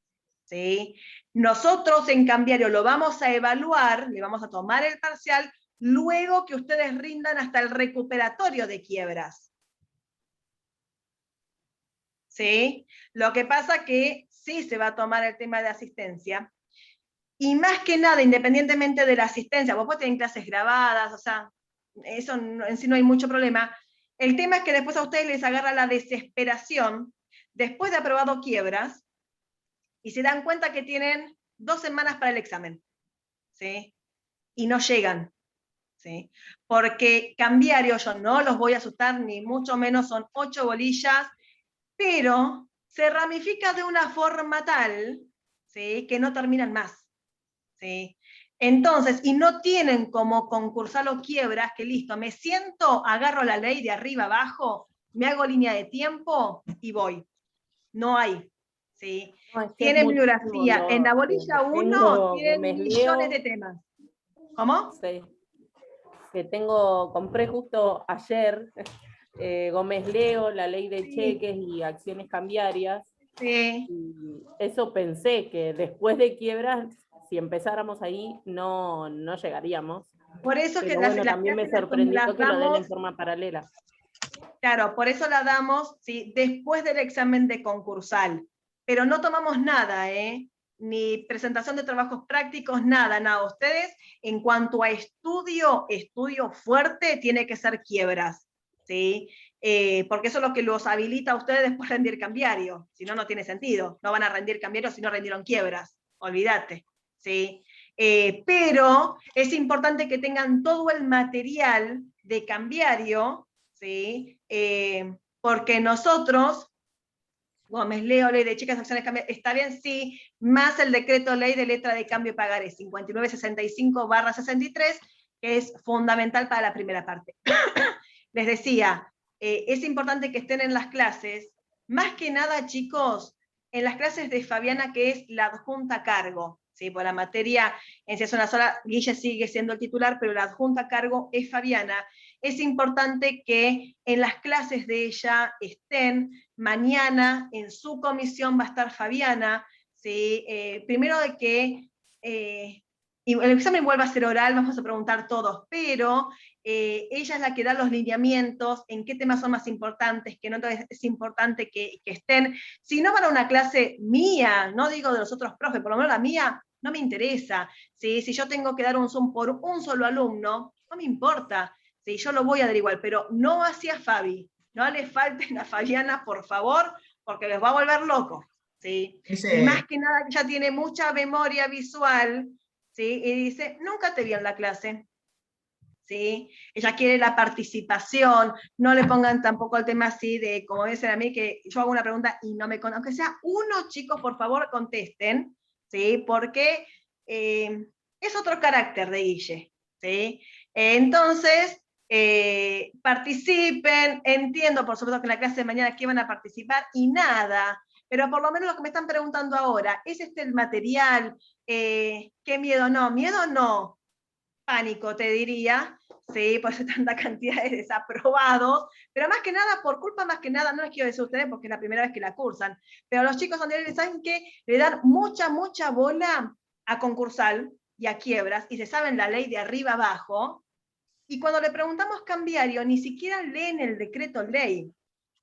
¿Sí? Nosotros en cambiario lo vamos a evaluar, le vamos a tomar el parcial, luego que ustedes rindan hasta el recuperatorio de quiebras. ¿Sí? Lo que pasa que sí se va a tomar el tema de asistencia, y más que nada, independientemente de la asistencia, vos podés tener clases grabadas, o sea, eso en sí no hay mucho problema. El tema es que después a ustedes les agarra la desesperación, después de aprobado quiebras, y se dan cuenta que tienen 2 semanas para el examen, ¿sí? Y no llegan, ¿sí? Porque cambiario, yo no los voy a asustar, ni mucho menos, son 8 bolillas, pero se ramifica de una forma tal, ¿sí?, que no terminan más. ¿Sí? Entonces, y no tienen como concursar o quiebras, que listo, me siento, agarro la ley de arriba abajo, me hago línea de tiempo y voy. No hay. ¿Sí? No, Tienen bibliografía. En la bolilla 1 tienen millones de temas. ¿Cómo? Sí. Que compré justo ayer Gómez Leo, la ley de cheques y acciones cambiarias. Sí. Y eso pensé que después de quiebras, si empezáramos ahí, no llegaríamos. Por eso pero que bueno, también me sorprendió que lo den en forma paralela. Claro, por eso la damos, ¿sí?, después del examen de concursal. Pero no tomamos nada, ni presentación de trabajos prácticos, nada. Ustedes, en cuanto a estudio fuerte, tiene que ser quiebras, ¿sí? Porque eso es lo que los habilita a ustedes después rendir cambiario. Si no, no tiene sentido. No van a rendir cambiario si no rendieron quiebras. Olvídate, ¿sí? Pero es importante que tengan todo el material de cambiario, ¿sí? Porque nosotros, Gómez Leo, ley de chicas, acciones cambiarias, está bien, sí, más el decreto ley de letra de cambio y pagarés 5965/63, que es fundamental para la primera parte. Les decía, es importante que estén en las clases, más que nada, chicos, en las clases de Fabiana, que es la adjunta a cargo, ¿sí? Por la materia, en si es una sola, Guille sigue siendo el titular, pero la adjunta a cargo es Fabiana. Es importante que en las clases de ella estén. Mañana en su comisión va a estar Fabiana, ¿sí? Primero de que y el examen vuelve a ser oral, vamos a preguntar todos, pero ella es la que da los lineamientos, en qué temas son más importantes, que no es importante que estén. Si no van a una clase mía, no digo de los otros profes, por lo menos la mía, no me interesa. ¿Sí? Si yo tengo que dar un Zoom por un solo alumno, no me importa. ¿Sí? Yo lo voy a dar igual, pero no hacia Fabi. No le falten a Fabiana, por favor, porque les va a volver locos. ¿Sí? Y más que nada, ella tiene mucha memoria visual, ¿sí? Y dice, nunca te vi en la clase. ¿Sí? Ella quiere la participación, no le pongan tampoco el tema así de, como dicen a mí, que yo hago una pregunta y no me contesten. Aunque sea uno, chicos, por favor, contesten, ¿sí? Porque es otro carácter de Guille, ¿sí? Entonces, participen, entiendo, por supuesto, que en la clase de mañana que van a participar, y nada, pero por lo menos lo que me están preguntando ahora, ¿es este el material? ¿Qué miedo? No, miedo no, pánico te diría, ¿sí? Por eso tanta cantidad de desaprobados, pero más que nada, por culpa más que nada, no les quiero decir a ustedes porque es la primera vez que la cursan, pero los chicos anteriores saben que le dan mucha bola a concursal y a quiebras, y se saben la ley de arriba abajo, y cuando le preguntamos cambiario, ni siquiera leen el decreto ley.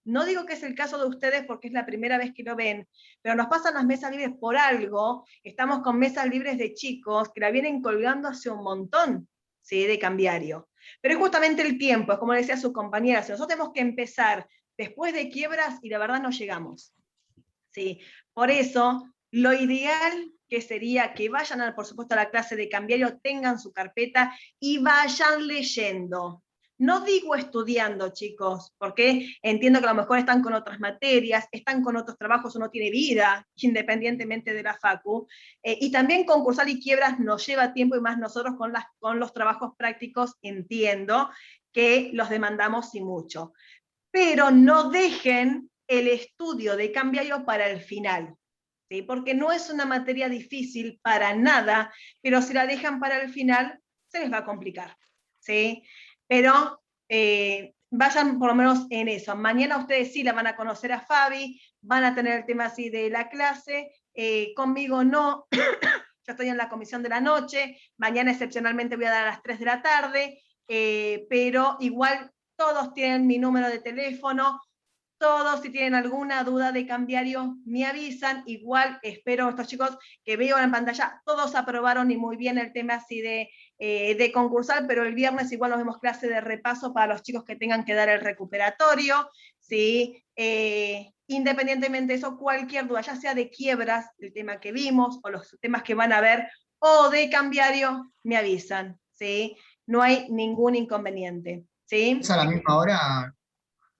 No digo que es el caso de ustedes porque es la primera vez que lo ven, pero nos pasan las mesas libres por algo. Estamos con mesas libres de chicos que la vienen colgando hace un montón, ¿sí? De cambiario. Pero es justamente el tiempo, es como decía su compañera, si nosotros tenemos que empezar después de quiebras y la verdad no llegamos. ¿Sí? Por eso, lo ideal que sería que vayan, por supuesto, a la clase de cambiario, tengan su carpeta y vayan leyendo. No digo estudiando, chicos, porque entiendo que a lo mejor están con otras materias, están con otros trabajos, uno tiene vida, independientemente de la facu, y también concursar y quiebras nos lleva tiempo, y más nosotros con los trabajos prácticos entiendo que los demandamos y mucho. Pero no dejen el estudio de cambiario para el final, ¿sí? Porque no es una materia difícil para nada, pero si la dejan para el final, se les va a complicar, ¿sí? Pero vayan por lo menos en eso. Mañana ustedes sí la van a conocer a Fabi, van a tener el tema así de la clase, conmigo no, yo estoy en la comisión de la noche, mañana excepcionalmente voy a dar a las 3 de la tarde, pero igual todos tienen mi número de teléfono, todos, si tienen alguna duda de cambiario, me avisan. Igual espero estos chicos que veo en pantalla, todos aprobaron y muy bien el tema así de concursar, pero el viernes igual nos vemos clase de repaso para los chicos que tengan que dar el recuperatorio, ¿sí? Independientemente de eso, cualquier duda, ya sea de quiebras, el tema que vimos, o los temas que van a ver, o de cambiario, me avisan, ¿sí? No hay ningún inconveniente, ¿sí? ¿Es a la misma hora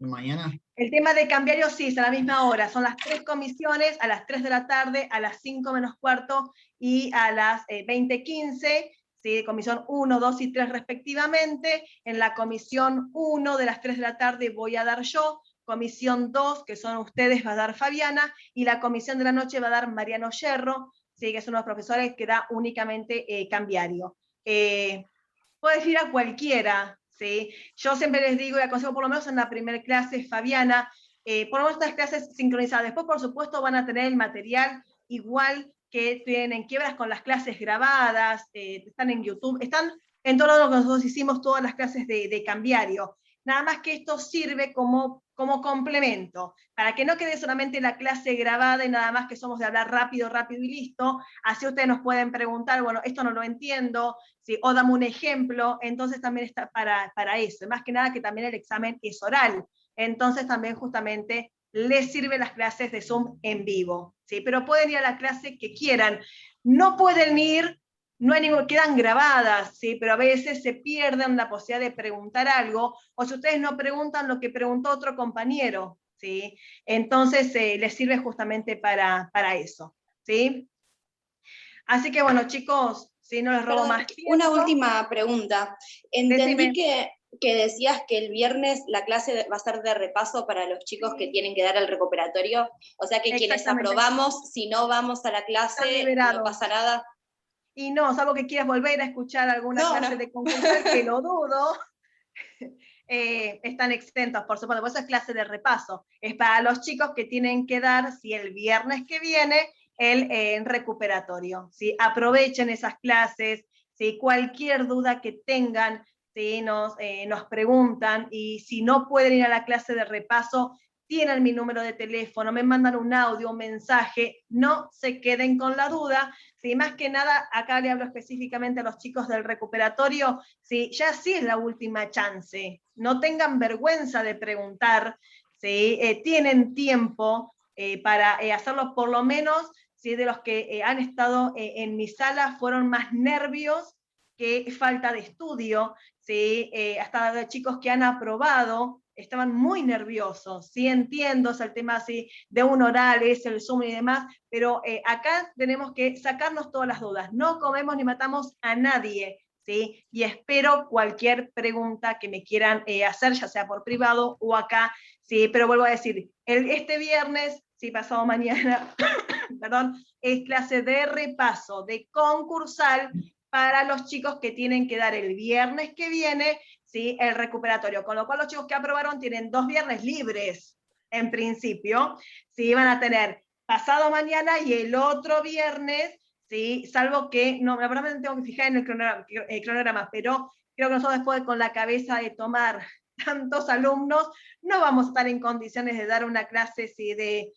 mañana? El tema de cambiario sí, es a la misma hora, son las 3 comisiones, a las 3 de la tarde, a las 5 menos cuarto y a las 20:15, ¿sí? Comisión 1, 2 y 3 respectivamente. En la comisión 1 de las 3 de la tarde voy a dar yo, comisión 2, que son ustedes, va a dar Fabiana, y la comisión de la noche va a dar Mariano Yerro, ¿sí? Que es uno de los profesores que da únicamente cambiario. Puedes ir a cualquiera, ¿sí? Yo siempre les digo y aconsejo, por lo menos en la primera clase, Fabiana, por lo menos estas clases sincronizadas. Después, por supuesto, van a tener el material igual que tienen quiebras con las clases grabadas, están en YouTube, están en todo lo que nosotros hicimos, todas las clases de cambiario. Nada más que esto sirve como complemento, para que no quede solamente la clase grabada y nada más que somos de hablar rápido y listo. Así ustedes nos pueden preguntar, bueno, esto no lo entiendo, ¿sí? O dame un ejemplo. Entonces también está para eso. Más que nada que también el examen es oral. Entonces también justamente les sirven las clases de Zoom en vivo, ¿sí? Pero pueden ir a la clase que quieran. No pueden ir, no hay ningún, quedan grabadas, ¿sí? Pero a veces se pierden la posibilidad de preguntar algo, o si ustedes no preguntan lo que preguntó otro compañero, ¿sí? Entonces les sirve justamente para eso, ¿sí? Así que bueno, chicos, si no les robo Perdón, más tiempo. una última pregunta. Entendí Decime. que que decías que el viernes la clase va a ser de repaso para los chicos que tienen que dar el recuperatorio, o sea que quienes Exactamente. aprobamos, si no vamos a la clase, no pasa nada. Y no, salvo que quieras volver a escuchar alguna clase de concursal, que lo dudo, están exentos, por supuesto, por eso es clase de repaso. Es para los chicos que tienen que dar, si el viernes que viene, el recuperatorio. ¿Sí? Aprovechen esas clases, ¿sí? Cualquier duda que tengan, ¿sí? nos preguntan, y si no pueden ir a la clase de repaso, tienen mi número de teléfono, me mandan un audio, un mensaje, no se queden con la duda. ¿Sí? Más que nada, acá le hablo específicamente a los chicos del recuperatorio, ¿sí? Ya sí es la última chance, no tengan vergüenza de preguntar, ¿sí? Tienen tiempo para hacerlo, por lo menos, ¿sí? De los que han estado en mi sala, fueron más nervios que falta de estudio, ¿sí? Hasta de chicos que han aprobado, estaban muy nerviosos, sí entiendo, es el tema así de un oral, es el Zoom y demás, pero acá tenemos que sacarnos todas las dudas, no comemos ni matamos a nadie, ¿sí? Y espero cualquier pregunta que me quieran hacer, ya sea por privado o acá, ¿sí? Pero vuelvo a decir, este viernes, sí, pasado mañana, perdón, es clase de repaso, de concursal, para los chicos que tienen que dar el viernes que viene, ¿sí? El recuperatorio, con lo cual los chicos que aprobaron tienen 2 viernes libres, en principio, ¿sí? Van a tener pasado mañana y el otro viernes, ¿sí? Salvo que, no, la verdad me tengo que fijar en el cronograma, pero creo que nosotros después con la cabeza de tomar tantos alumnos, no vamos a estar en condiciones de dar una clase, ¿sí? de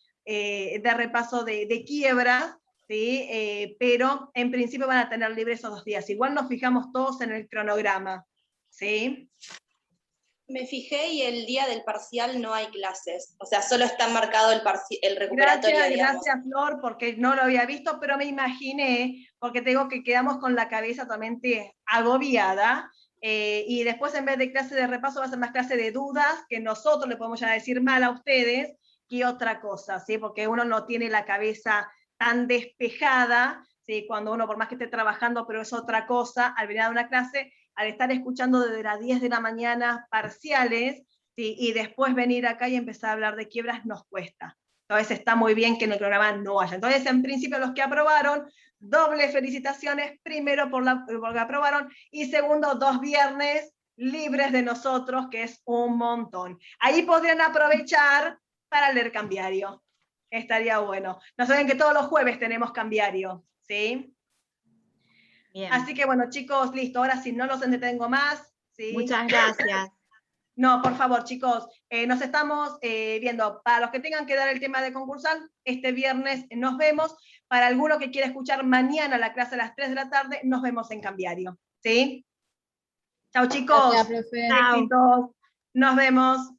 repaso de quiebras, ¿sí? Pero en principio van a tener libre esos 2 días. Igual nos fijamos todos en el cronograma, ¿sí? Me fijé y el día del parcial no hay clases, o sea, solo está marcado el recuperatorio, Gracias, Flor, porque no lo había visto, pero me imaginé, porque te digo que quedamos con la cabeza totalmente agobiada, y después en vez de clase de repaso va a ser más clase de dudas, que nosotros le podemos ya decir mal a ustedes, que otra cosa, ¿sí? Porque uno no tiene la cabeza tan despejada, ¿sí? Cuando uno, por más que esté trabajando, pero es otra cosa, al venir a una clase, al estar escuchando desde las 10 de la mañana parciales, ¿sí? Y después venir acá y empezar a hablar de quiebras nos cuesta. Entonces está muy bien que en el programa no haya. Entonces, en principio, los que aprobaron, doble felicitaciones, primero porque aprobaron, y segundo, 2 viernes libres de nosotros, que es un montón. Ahí podrían aprovechar para leer cambiario. Estaría bueno. No saben que todos los jueves tenemos cambiario, ¿sí? Bien. Así que bueno, chicos, listo. Ahora sí, no los entretengo más, ¿sí? Muchas gracias. No, por favor, chicos, nos estamos viendo. Para los que tengan que dar el tema de concursal, este viernes nos vemos. Para alguno que quiera escuchar mañana la clase a las 3 de la tarde, nos vemos en cambiario, ¿sí? Chau, chicos. Gracias, profe. Éxitos. Nos vemos.